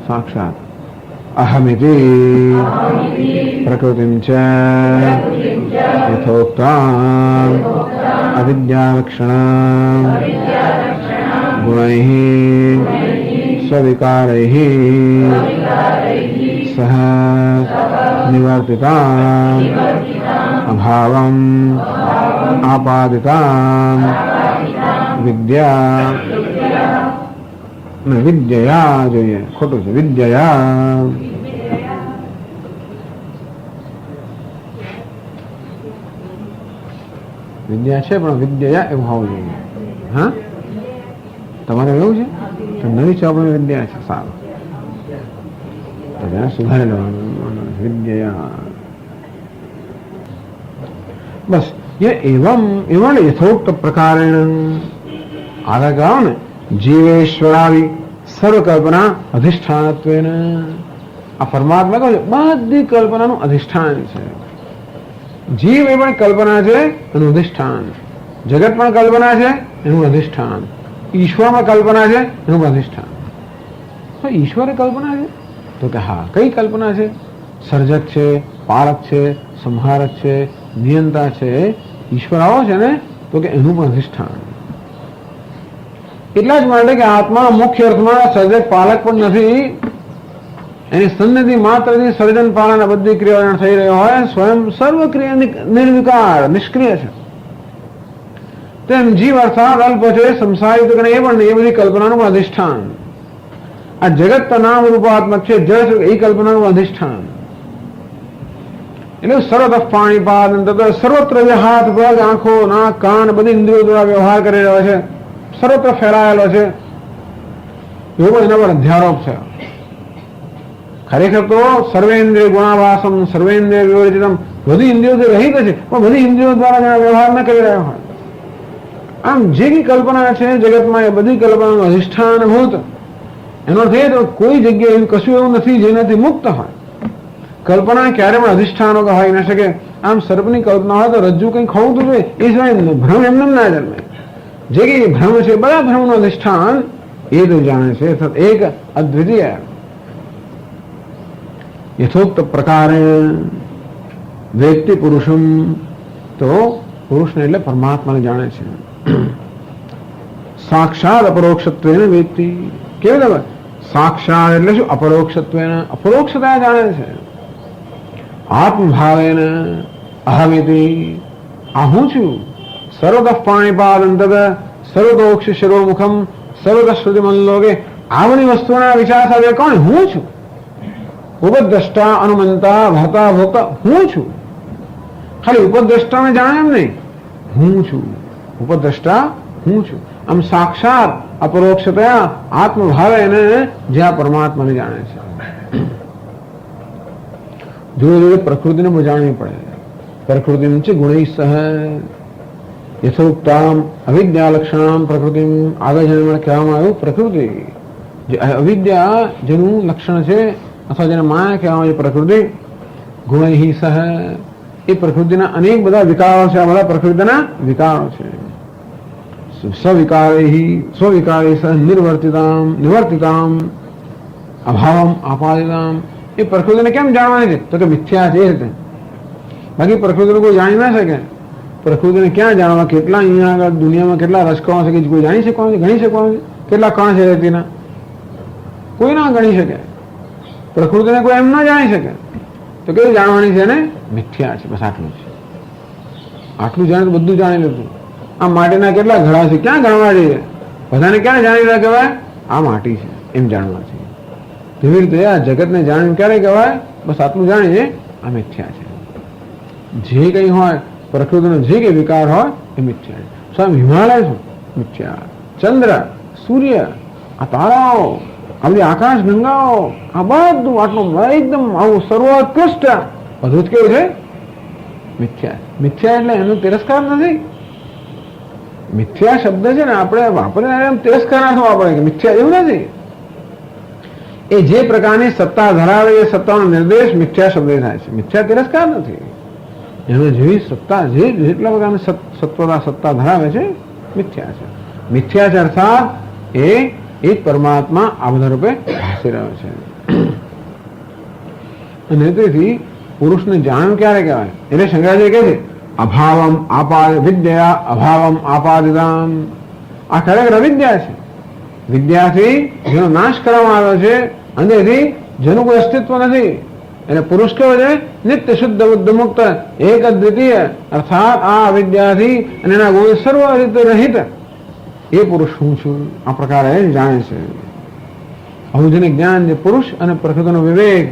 સાક્ષાત અહમિતિ પ્રકૃતિમ ચ યથોક્તામ અવિદ્યાલક્ષણામ ગુણૈઃ સ્વવિકારૈઃ સહ નિવર્તિતામ અભાવમ આપાદિતામ વિદ્યા વિદ્યયા જોઈએ, ખોટું છે, વિદ્યયા વિદ્યા છે પણ વિદ્યયા એવું હોવું જોઈએ. હા, તમારે એવું છે તો નવી ચોપડી વિદ્યા છે, સારું, તો જરા સુધારી લેવાનું, વિદ્યયા બસ. એવમ એવં યથોક્ત પ્રકારેણ આગળ કહો ને, જીવેશ્વરાવી સર્વકલ્પના અધિષ્ઠાનત્વેન. આ પરમાત્મા કહે છે બધી કલ્પનાનું અધિષ્ઠાન છે. જીવ એ પણ કલ્પના છે એનું અધિષ્ઠાન, જગત પણ કલ્પના છે એનું અધિષ્ઠાન, ઈશ્વરમાં કલ્પના છે એનું અધિષ્ઠાન. તો ઈશ્વરે કલ્પના છે તો કે હા, કઈ કલ્પના છે? સર્જક છે, પાલક છે, સંહારક છે, નિયંતા છે. ઈશ્વર આવો છે ને તો કે એનું પણ અધિષ્ઠાન. એટલા જ માટે કે આત્મા મુખ્ય અર્થમાં સર્જક પાલક પણ નથી, એની સન્નિધિ માત્રથી સર્જન પાલન બધી ક્રિયાઓ થઈ રહ્યો હોય, સ્વયં સર્વ ક્રિયા નિર્વિકાર નિષ્ક્રિય છે. તેમ જીવ અર્થાત અલ્પ છે, સંસારિત એ પણ એ બધી કલ્પનાનું અધિષ્ઠાન. આ જગત નામ રૂપાત્મક છે, જળ એ કલ્પનાનું અધિષ્ઠાન. એટલે સર્વતઃ પાણીપાદ સર્વત્ર જે હાથ પગ આંખો નાક કાન બધી ઇન્દ્રિયો દ્વારા વ્યવહાર કરી રહ્યો છે, સર્વત્ર ફેલાયેલો છે, એવો એના પર અધ્યારોપ છે. ખરેખર તો સર્વેન્દ્રિય ગુણાભાસમ સર્વેન્દ્રિય વિવર્જિતમ, બધી ઇન્દ્રિયોથી રહિત છે પણ બધી ઇન્દ્રિયો દ્વારા વ્યવહાર ન કરી રહ્યા હોય. આમ જે કઈ કલ્પના છે જગતમાં એ બધી કલ્પનાનું અધિષ્ઠાનભૂત. એનો અર્થ એ તો કોઈ જગ્યાએ એવું કશું એવું નથી જેનાથી મુક્ત હોય. કલ્પના ક્યારે પણ અધિષ્ઠાનો હોઈ ન શકે. આમ સર્પની કલ્પના હોય તો રજ્જુ કંઈ ખવું તો જોઈએ, એ સિવાય ભ્રમ એમને ના જન્મે. જે કઈ ભ્રમ છે બધા ભ્રમનું અધિષ્ઠાન એ તો જાણે છે, એક અદ્વિતીય યથોક્ત પ્રકારે વ્યક્તિ પુરુષમ. તો પુરુષને એટલે પરમાત્માને જાણે છે. સાક્ષાત અપરોક્ષત્વેન વ્યક્તિ. કેવી રીતે સાક્ષાત એટલે શું? અપરોક્ષત્વેન, અપરોક્ષતા જાણે છે. આત્મભાવેન અહમિતિ, આ હું છું. સર્વતઃ પાણીપાદ અંતત સર્વતોક્ષ શિરોમુખમ સર્વતઃ શ્રુતિ મનલોકે. આ બધી વસ્તુઓના વિચાર સાથે કોણ? હું છું. ઉપદ્રષ્ટા અનુમંતા ભર્તા ભોક્તા, હું છું. ખાલી ઉપદ્રષ્ટાને જાણે એમ નહીં, હું છું. ઉપદ્રષ્ટા હું છું. આમ સાક્ષાત અપરોક્ષતયા આત્મભાવે એને જ્યાં પરમાત્માને જાણે છે. જોડે જોડે પ્રકૃતિને પણ જાણવી પડે. પ્રકૃતિ છે ગુણૈ સહ યથોક્તામ અવિદ્યાલક્ષણામ પ્રકૃતિમ. આગળ જેને કહેવામાં આવ્યું પ્રકૃતિ, જે અવિદ્યા જેનું લક્ષણ છે અથવા જેને માયા કહેવામાં આવે પ્રકૃતિ, ગુણૈ સહ, એ પ્રકૃતિના અનેક બધા વિકારો છે. આ બધા પ્રકૃતિના વિકારો છે. સ્વવિકારે સહ નિવર્તિતામ અભાવમ આપાદિતામ. એ પ્રકૃતિને કેમ જાણવાની છે? તો કે મિથ્યા છે એ રીતે. બાકી પ્રકૃતિને કોઈ જાણી ના શકે. પ્રકૃતિને ક્યાં જાણવા? કેટલા અહીંયા આગળ દુનિયામાં કેટલા રસકણો છે કે કોઈ જાણી શકવાનું છે, ગણી શકવાનું છે? કેટલા કણ છે રેતીના? કોઈ ના ગણી શકે. પ્રકૃતિને કોઈ એમ ના જાણી શકે. તો કેવી જાણવાની છે? એને મિથ્યા છે, બસ આટલું છે. આટલું જાણે તો બધું જાણી લીધું. આ માટીના કેટલા ઘડા છે, ક્યાં ગણવા જઈએ? બધાને ક્યાં જાણી રહ્યા કહેવાય? આ માટી છે એમ જાણવા છે. તેવી રીતે આ જગતને જાણ્યું ક્યારે કહેવાય? બસ આટલું જાણીએ આ મિથ્યા છે. જે કંઈ હોય પ્રકૃતિનો જે કંઈ વિકાર હોય એ મિથ્યા છે. સ્વયં હિમાલય શું મિથ્યા, ચંદ્ર, સૂર્ય, આ તારાઓ, આ બધી આકાશ ગંગાઓ, આ બધું આટલું એકદમ આવું સર્વોત્કૃષ્ટ બધું જ કેવું છે? મિથ્યા. મિથ્યા એટલે એનો તિરસ્કાર નથી. મિથ્યા શબ્દ છે ને આપણે વાપરીને એમ તિરસ્કાર ના વાપરે કે મિથ્યા એવું નથી. એ જે પ્રકારની સત્તા ધરાવે એ સત્તાનો નિર્દેશ મિથ્યા શબ્દ થાય છે. મિથ્યા તિરસ્કાર નથી. એને જેવી સત્તા જેટલા પ્રકારની સત્તા ધરાવે છે મિથ્યા છે. મિથ્યા છે અર્થાત એ જ પરમાત્મા આ બધા રૂપે ભાસી રહ્યો છે. અને તેથી પુરુષને જાણ્યું ક્યારે કહેવાય? એટલે શંકરાચાર્ય કહે છે અભાવમ આપાદ વિદ્યા અભાવમ આપાદિદામ. આ ખરેખર અવિદ્યા છે. વિદ્યાથી જેનો નાશ કરવામાં આવ્યો છે અને તેથી જેનું કોઈ અસ્તિત્વ નથી. એટલે પુરુષ કેવો છે? નિત્ય શુદ્ધ બુદ્ધ મુક્ત એક દ્વિતીય, અર્થાત આ અવિદ્યાથી અને એના ગુણ સર્વ રીતે રહિત એ પુરુષ હું છું આ પ્રકારે જાણે છે. આવું જેને જ્ઞાન, જે પુરુષ અને પ્રકૃતિનો વિવેક,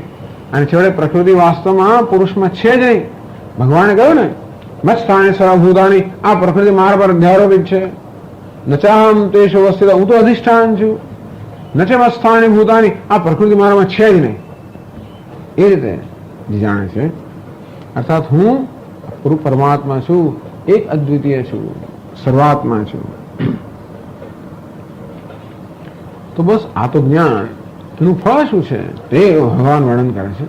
અને છેવટે પ્રકૃતિ વાસ્તવમાં પુરુષમાં છે જ નહીં. ભગવાને કહ્યું ને મત્સ્થાને સર્વભૂતાની, આ પ્રકૃતિ મારા પર અધ્યારોપિત છે. નચાહમ તેષુ અવસ્થિત, હું તો અધિષ્ઠાન છું. નચે મત્સ્થાની ભૂતાની, આ પ્રકૃતિ મારામાં છે જ નહીં. એ રીતે જે જાણે છે અર્થાત હું પૂરું પરમાત્મા છું, એક અદ્વિતીય છું, સર્વાત્મા છું. તો બસ આ તો જ્ઞાન. એનું ફળ શું છે તે ભગવાન વર્ણન કરે છે.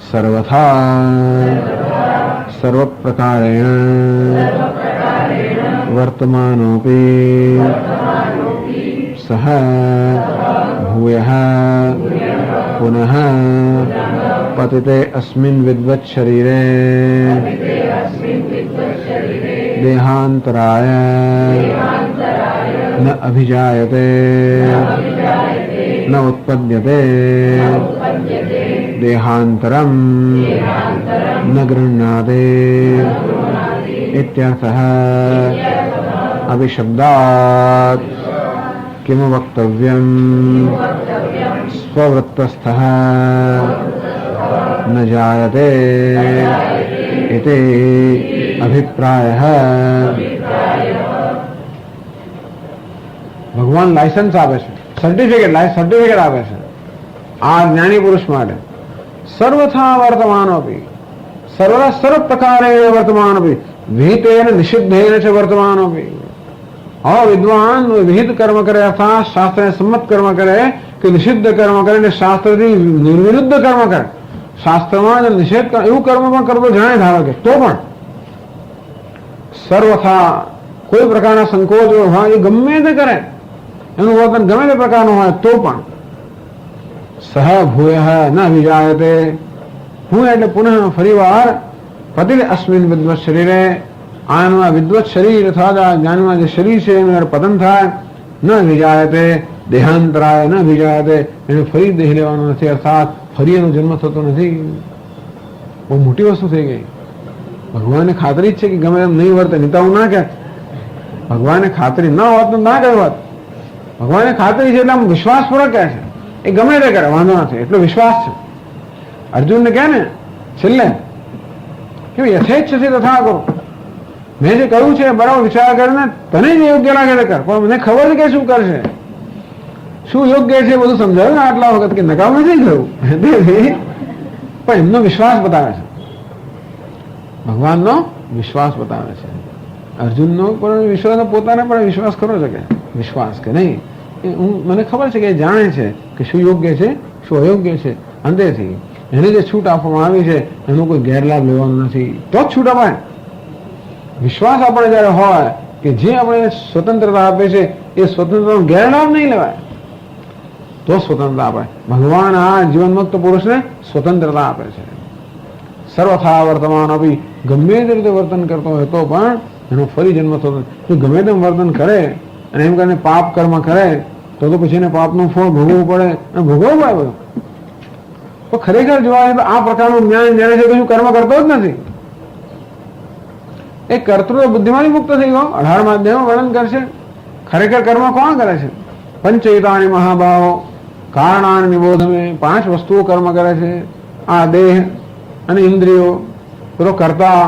સર્વથા સર્વ પ્રકારેણ વર્તમાનોપી સહ ભૂયઃ પુનઃ પતિતે અસ્મિન વિદ્વત શરીરે દેહાંતરાય ન અભિજાયતે ન ઉત્પદ્યતે દેહાંતરમ ન ગૃહ્ણાતે ઇત્યર્થઃ. અભિશબ્દાત કિમ વક્તવ્યમ સ્વવૃત્તસ્થઃ ન જાયતે ઇતિ અભિપ્રાયઃ. ભગવાન લાયસન્સ આપે છે, સર્ટિફિકેટ આપે છે આ જ્ઞાની પુરુષ માટે. સર્વથા વર્તમાનોપી, સર્વ પ્રકારે વર્તમાનોપી, વિહિતેન નિષિદ્ધેન છે વર્તમાનોપી. હવે વિદ્વાન વિહિત કર્મ કરે અર્થાત શાસ્ત્રને સંમત કર્મ કરે કે નિષિદ્ધ કર્મ કરે ને શાસ્ત્રથી નિર્વિરુદ્ધ કર્મ કરે, શાસ્ત્રમાં નિષેધ એવું કર્મ પણ કરવો જાણે ધારો કે તો પણ સર્વથા કોઈ પ્રકારના સંકોચ હોય એ ગમે તે કરે, એનું વર્તન ગમે તે પ્રકારનું હોય તો પણ સહ ભૂય ન વિજાયતે, હું એટલે પુનઃ ફરીવાર પતિલે અસ્મિન વિદ્વત શરીરે, આનું આ વિદ્વત શરીર અથવા આ જ્ઞાનમાં જે શરીર છે એનું પતન થાય. ન વિજાયતે દેહાંતરાય ન વિજાયતે, એને ફરી દેહ લેવાનો નથી, અર્થાત ફરી એનો જન્મ થતો નથી. બહુ મોટી વસ્તુ થઈ ગઈ. ભગવાનને ખાતરી જ છે કે ગમે એમ નહીં વર્તે, નહીં તો હું ના કહે. ભગવાનને ખાતરી ના હોત તો ના કહે વાત. ભગવાનને ખાતરી છે એટલે આમ વિશ્વાસપૂર્વક કહે છે એ ગમે તે કરે વાંધો નથી, એટલો વિશ્વાસ છે. અર્જુનને કહે ને છેલ્લે કે યથેચ્છસી તથા કરો, મેં જે કહ્યું છે બરાબર વિચાર કરીને તને જ યોગ્ય લાગે તે કર, પણ મને ખબર છે કે શું કરશે, શું યોગ્ય છે બધું સમજાવ્યું ને આટલા વખત કે નકામ નથી થયું. પણ એમનો વિશ્વાસ બતાવે છે, ભગવાનનો વિશ્વાસ બતાવે છે. અર્જુનનો પણ વિશ્વાસ, પોતાને પણ વિશ્વાસ ખરો છે કે વિશ્વાસ કે નહીં હું મને ખબર છે કે એ જાણે છે કે શું યોગ્ય છે શું અયોગ્ય છે. અંતેથી એને જે છૂટ આપવામાં આવી છે એનો કોઈ ગેરલાભ લેવાનો નથી, તો જ છૂટ અપાય. વિશ્વાસ આપણે જયારે હોય કે જે આપણે સ્વતંત્રતા આપે છે એ સ્વતંત્રતાનો ગેરલાભ નહીં લેવાય તો સ્વતંત્રતા આપે. ભગવાન આ જીવન મુક્ત પુરુષને સ્વતંત્રતા આપે છે. સર્વથા વર્તમાન આપી, ગમે તે રીતે વર્તન કરતો હોય તો પણ એનો ફરી જન્મ થતો. જો ગમે તેમ વર્તન કરે અને એમ કરીને પાપ કર્મ કરે તો પછી એને પાપનું ફળ ભોગવવું પડે અને ભોગવવું પડે બધું. તો ખરેખર જોવા તો આ પ્રકારનું જ્ઞાન જાણે છે કે શું કર્મ કરતો જ નથી. એ કર્તૃત્વ બુદ્ધિમાંથી મુક્ત થઈ ગયો. 18મા અધ્યાયમાં વર્ણન કરશે ખરેખર કર્મ કોણ કરે છે. પંચૈતાની મહાભાવો કારણાન નિબોધમે, 5 વસ્તુઓ કર્મ કરે છે. આ દેહ અને ઇન્દ્રિયો, પેલો કર્તા,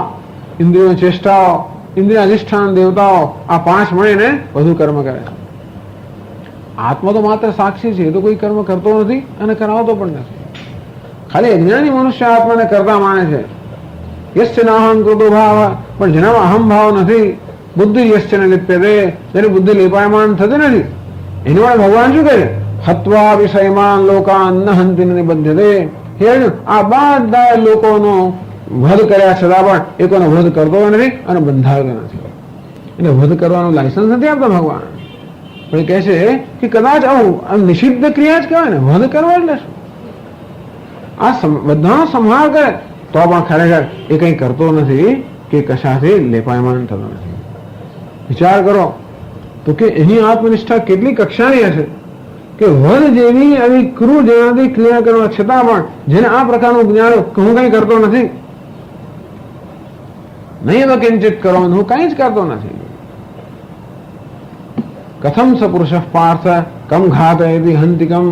ઇન્દ્રિયો ચેષ્ટાઓ, ઇન્દ્રિય અધિષ્ઠાન દેવતાઓ, આ 5 મળીને બધું કર્મ કરે છે. આત્મા તો માત્ર સાક્ષી છે, એ તો કોઈ કર્મ કરતો નથી અને કરાવતો પણ નથી. ખાલી અજ્ઞાની મનુષ્ય આત્માને કરતા માને છે. યશ્ચ નાહં કૃતો ભાવ, પણ જેનામાં અહમ ભાવ નથી, બુદ્ધિ યશ્ચ ન લિપ્યતે, જેની બુદ્ધિ લેપાયમાન થતી નથી, એની માટે ભગવાન શું કહે છે? હત્વા વિષયમાન લોકાન ન હંતિ નિબધ્યતે. હે અર્જુન, આ બધા લોકોનો વધ કર્યા છતાં પણ એ કોનો વધ કરતો નથી અને બંધાતો નથી. એટલે વધ કરવાનું લાયસન્સ નથી આપતા ભગવાન. પણ એ કહે છે કે કદાચ આવું નિષિદ્ધ ક્રિયા જ કહેવાય ને, વધ કરવા એટલે શું? આ બધાનો સંહાર કરે તો પણ ખરેખર એ કંઈ કરતો નથી કે કશાથી લેપાયમાન થતો નથી. વિચાર કરો તો કે એની આત્મનિષ્ઠા કેટલી કક્ષાની હશે કે વધ જેવી આવી ક્રૂર જેનાથી ક્રિયા કરવા છતાં પણ જેને આ પ્રકારનું જ્ઞાન હું કંઈ કરતો નથી, નહીં તો કિંચિત કરવાનું, હું કંઈ જ કરતો નથી. કથમ સ પુરુષ પાર્થ કમ ઘાતયતિ હંતિકમ.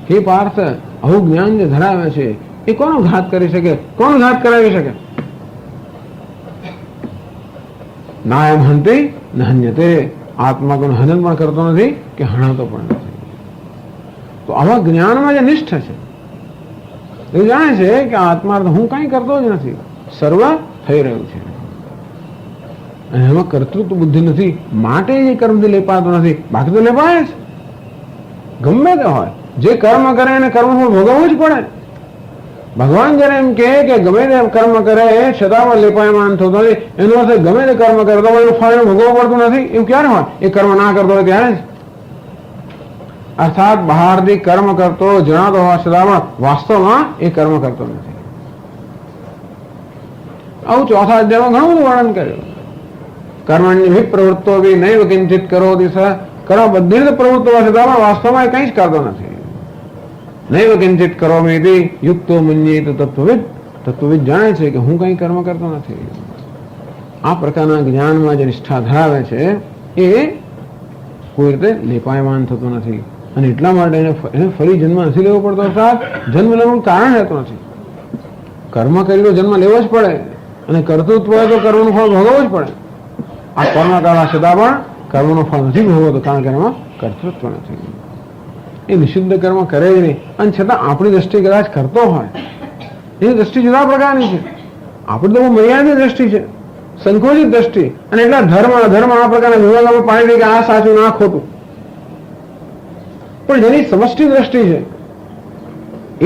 હે પાર્થ, આવું જ્ઞાન જે ધરાવે છે એ કોનો ઘાત કરી શકે, કોનો ઘાત કરાવી શકે? ના એમ હંતિ ન હન્યતે, આત્મા કોનું હનન પણ કરતો નથી કે હણાતો પણ નથી. તો આવા જ્ઞાનમાં જે નિષ્ઠ છે એ જાણે છે કે આત્મા હું કંઈ કરતો જ નથી, સર્વ થઈ રહ્યું છે અને એમાં કર્તૃત્વ બુદ્ધિ નથી, માટે એ કર્મથી લેપાતો નથી. બાકી તો લેપાય જ, ગમે તે હોય, જે કર્મ કરે એને કર્મ ભોગવવું જ પડે. ભગવાન જયારે એમ કહે કે ગમે તે કર્મ કરે છતાં લેપાયમાન થતો નથી, એનો અર્થ ગમે તે કર્મ કરતો હોય એનું ફળ ભોગવવું પડતું નથી. એવું ક્યારે હોય? એ કર્મ ના કરતો હોય ત્યારે જ. અર્થાત બહારથી કર્મ કરતો જણાતો હોવા છતાં વાસ્તવમાં એ કર્મ કરતો નથી. આવું 4થા અધ્યાયમાં ઘણું બધું વર્ણન કર્યું. કર્મણ્ય વિપ્રવૃત્તો બી નૈવ કિંચિત કરોતિ સઃ, કર્મ બધી રીતે પ્રવૃત્તો હોવા છતાં વાસ્તવમાં એ કંઈ જ કરતો નથી. નૈવ કિંચિત કરોમિતિ યુક્તો મન્યેત તત્વવિદ, તત્વવિદ જાણે છે કે હું કંઈ કર્મ કરતો નથી. આ પ્રકારના જ્ઞાનમાં જે નિષ્ઠા ધરાવે છે એ કોઈ રીતે લેપાયમાન થતો નથી અને એટલા માટે એને ફરી જન્મ નથી લેવો પડતો, અર્થાત જન્મ લેવાનું કારણ રહેતું નથી. કર્મ કરી તો જન્મ લેવો જ પડે અને કર્તૃત્વ હોય તો કર્મનું ફળ ભોગવવું જ પડે. આ કર્મ કરવા છતાં પણ કર્મનું ફળ નથી ભોગવતો, કારણ કે એમાં કર્તૃત્વ નથી. એ નિષિદ્ધ કર્મ કરે જ નહીં અને છતાં આપણી દ્રષ્ટિ કદાચ કરતો હોય, એની દ્રષ્ટિ જુદા પ્રકારની છે. આપણી તો બહુ મર્યાદિત દ્રષ્ટિ છે, સંકોચિત દ્રષ્ટિ, અને એટલા ધર્મ આ પ્રકારના વિભાગોમાં પાડી દે કે આ સાચું ના ખોટું. પણ જેની સમષ્ટિ દ્રષ્ટિ છે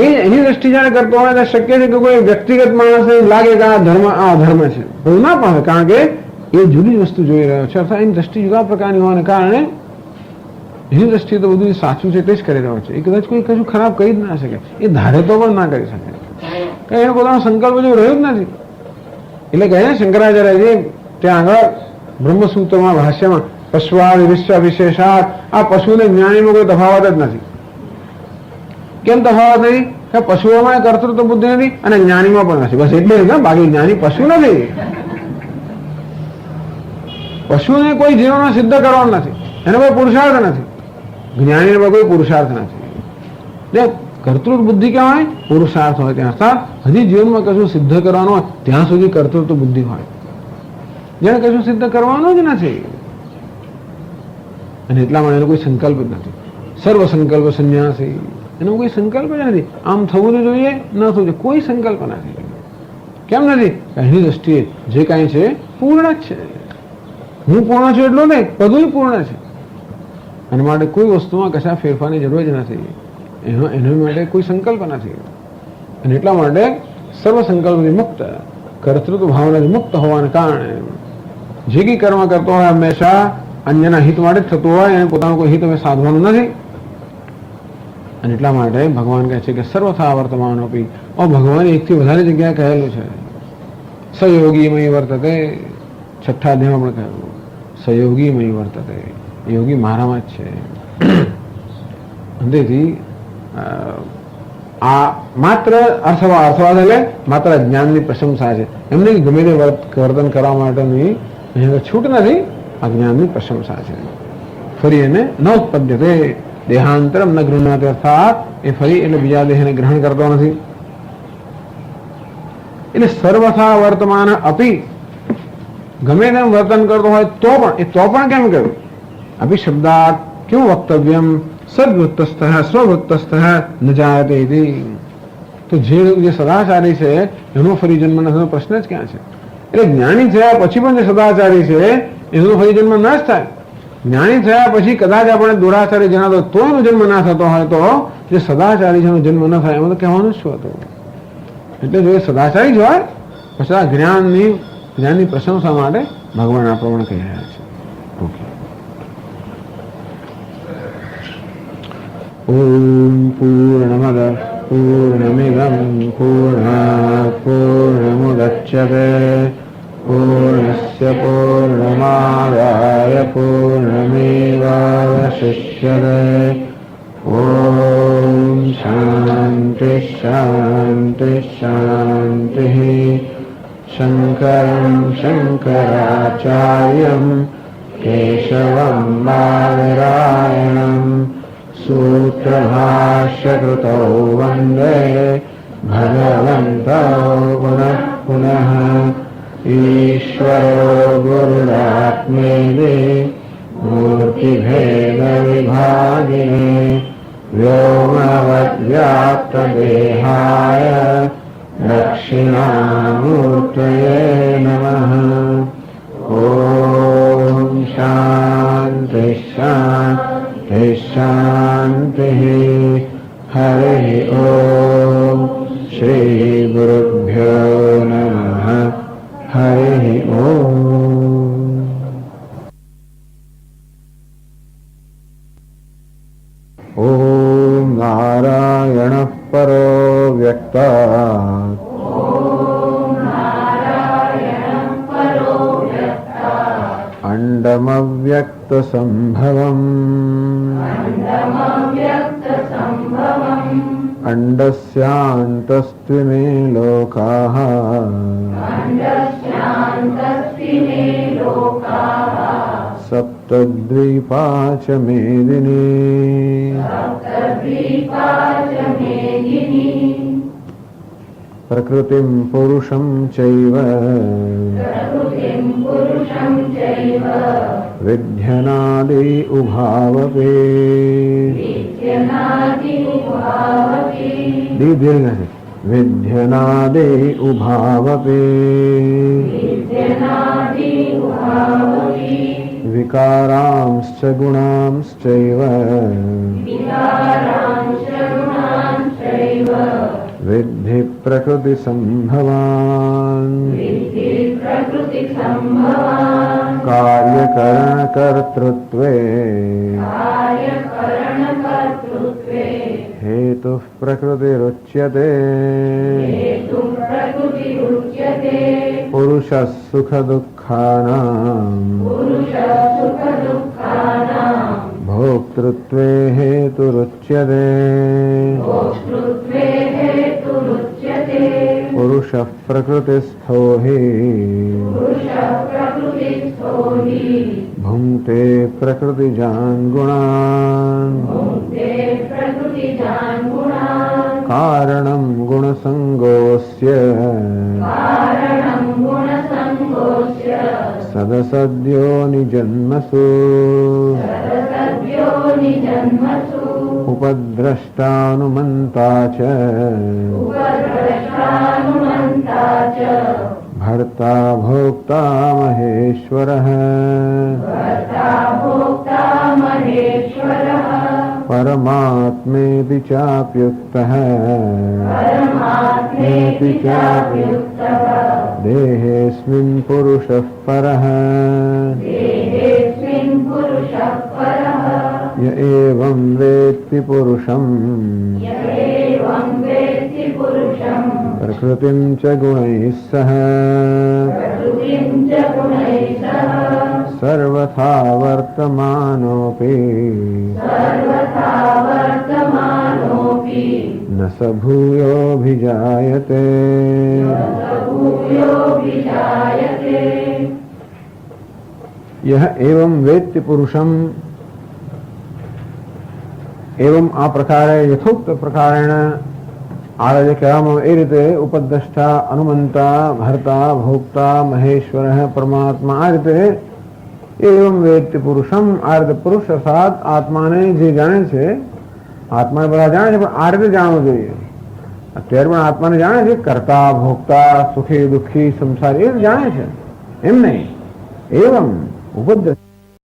એ એની દ્રષ્ટિ જયારે કરતો હોય તો શક્ય છે કે કોઈ વ્યક્તિગત માણસને લાગે કે આ ધર્મ છે, એવું ના પામે, કારણ કે એ જુદી જ વસ્તુ જોઈ રહ્યો છે. અર્થાત એની દ્રષ્ટિ જુદા પ્રકારની હોવાને કારણે એની દ્રષ્ટિએ તો બધું સાચું છે તે જ કરી રહ્યો છે. એ કદાચ કોઈ કશું ખરાબ કહી જ ના શકે, એ ધારે તો પણ ના કરી શકે, કારણ એનો પોતાનો સંકલ્પ જો રહ્યો જ નથી. એટલે કહે શંકરાચાર્યજી ત્યાં આગળ બ્રહ્મસૂત્રમાં ભાષ્યમાં પશ્વાદ વિશ્વ વિશેષાત, આ પશુને જ્ઞાનીમાં કોઈ તફાવત જ નથી. કેમ તફાવત નથી? કે પશુઓમાં કર્તૃત્વ બુદ્ધિ નથી અને જ્ઞાનીમાં પણ નથી. બસ એટલે જ, બાકી જ્ઞાની પશુ નથી. પશુને કોઈ જીવનમાં સિદ્ધ કરવાનું નથી, એનો કોઈ પુરુષાર્થ નથી. જ્ઞાનીને કોઈ પુરુષાર્થ નથી. કર્તૃત્વ બુદ્ધિ ક્યાં હોય? પુરુષાર્થ હોય ત્યાં. અર્થાત હજી જીવનમાં કશું સિદ્ધ કરવાનું હોય ત્યાં સુધી કર્તૃત્વ બુદ્ધિ હોય. જેને કશું સિદ્ધ કરવાનું જ નથી અને એટલા માટે એનો કોઈ સંકલ્પ જ નથી. સર્વ સંકલ્પ સંન્યાસી, એનો કોઈ સંકલ્પ જ નથી. આમ થવું જોઈએ ન થવું જોઈએ, કોઈ સંકલ્પ નથી. કેમ નથી? એની દ્રષ્ટિએ જે કાંઈ છે પૂર્ણ જ છે. હું પૂર્ણ છું એટલું નહીં, બધું પૂર્ણ છે. એના માટે કોઈ વસ્તુમાં કશા ફેરફારની જરૂર જ નથી. એના માટે કોઈ સંકલ્પ નથી અને એટલા માટે સર્વ સંકલ્પથી મુક્ત, કર્તૃત્વ ભાવનાથી મુક્ત હોવાને કારણે જે કંઈ કર્મ કરતો હોય હંમેશા અન્યના હિત માટે જ થતું હોય, એને પોતાનું કોઈ હિત સાધવાનું નથી. અને એટલા માટે ભગવાન કહે છે કે સર્વથા વર્તમાન આપી. ભગવાન એકથી વધારે જગ્યાએ કહેલું છે સયોગીમય વર્તતે. 6થા અધ્યાયમાં પણ કહેલું સયોગીમય વર્તતે, યોગી મારામાં જ છે. તેથી આ માત્ર અર્થવાદ એટલે માત્ર જ્ઞાનની પ્રશંસા છે. એમને ગમે તે વર્તન કરવા માટેની છૂટ નથી, આ જ્ઞાનની પ્રશંસા છે. ફરી એને ન ઉત્પદ્યતે, દેહાંતરમ ન ગૃહ્ણાતિ, અર્થાત એ ફરી એટલે બીજા દેહને ગ્રહણ કરતો નથી. એટલે સર્વથા વર્તમાન અપી, ગમે તેમ વર્તન કરતો હોય તો પણ કેમ કહ્યું? અભી શબ્દાત ક્યું વક્તવ્યમ સદવૃત્તસ્થ સ્વવૃત્તસ્થ ન જાયતે ઇતિ. તો જે સદાચારી છે એનો ફરી જન્મ ન થવાનો પ્રશ્ન જ ક્યાં છે? એટલે જ્ઞાની થયા પછી પણ જે સદાચારી છે એનો ફરી જન્મ ન જ થાય. જ્ઞાની થયા પછી કદાચ આપણે દુરાચારી જણાતો તો એનો જન્મ ના થતો હોય તો જે સદાચારી છે એનો જન્મ ન થાય એમાં તો કહેવાનું શું હતું? એટલે જો એ સદાચારી જ હોય પછી આ જ્ઞાનની પ્રશંસા માટે ભગવાન આ પ્રમાણે કહી રહ્યા છે. ઓમ પૂર્ણમદ પૂર્ણમિદં પૂર્ણાત પૂર્ણમુદચ્યતે પૂર્ણસ્ય પૂર્ણમાદાય પૂર્ણમેવાવશિષ્યતે. ઓમ શાંતિ શાંતિ શાંતિ. શંકરં શંકરાચાર્યં કેશવં બાદરાયણં સૂત્રભાષ્યકૃતૌ વંદે ભગવन्तौ પુનઃ પુનઃ. ઈશ્વરો ગુરુરાત્મેતિ મૂર્તિભેદવિભાગિને વ્યોમવદ્વ્યાપ્તદેહાય દક્ષિણામૂર્તયે નમઃ. ઓમ શાંતિ શાંતિ શાંતિ. હરિ ઓમ શ્રી ગુરુભ્યો નમઃ. હરિ ઓમ. ઓમ નારાયણઃ પરો વ્યક્તાत् અંડમવ્યક્તસંભવम् અંડસ્યાन्तસ્ત્વિમે લોકાઃ સપ્તદ્વીપા ચ મેદિની. પ્રકૃતિમ પુરુષં ચૈવ વિધ્યનાદિ ઉભાવપે. વિધ્યનાદિ ઉભાવપે. વિકારાંશ્ચ ગુણાંશ્ચૈવ વિદ્ધિ પ્રકૃતિ સંભવાન. કાર્યકરણ કર્તૃત્વે હેતુ પ્રકૃતિરુચ્યતે. પુરુષ સુખ દુઃખાનાં ભોક્તૃત્વે હેતુરુચ્યતે. પુરુષ પ્રકૃતિસ્થો હિ ભુંક્તે પ્રકૃતિજાન ગુણાન. કારણં ગુણસંગોસ્ય સદસદ્યો નિજન્મસુ. ઉપદ્રષ્ટાનુમંતા ચ ભર્તા ભોક્તા મહેશ્વરઃ. પરમાત્મેતિ ચાપ્યુક્તઃ દેહેસ્મિન પુરુષઃ પરઃ. ય એવં વેત્તિ પુરુષં પ્રકૃતિં ચ ગુણૈઃ સહ સર્વથા વર્તમાનોપી ન સ ભૂયોऽભિજાયતે. यह एवं वेत्ति पुरुषम એવમ આ પ્રકારે યથોક્ત પ્રકારેણ આગળ જે કહેવામાં એ રીતે ઉપદ્રષ્ટા, અનુમંતા, ભર્તા, ભોક્તા, મહેશ્વર, પરમાત્મા, આ રીતે એવમ વેત્તિ પુરુષમ, આ રીતે પુરુષ અર્થાત આત્માને જે જાણે છે, આત્માને બધા જાણે છે, પણ આ રીતે જાણવું જોઈએ. અત્યારે પણ આત્માને જાણે છે, કરતા, ભોગતા, સુખી, દુઃખી, સંસારી, એ જાણે છે, એમ નહીં. એવમ ઉપદ્રષ્ટા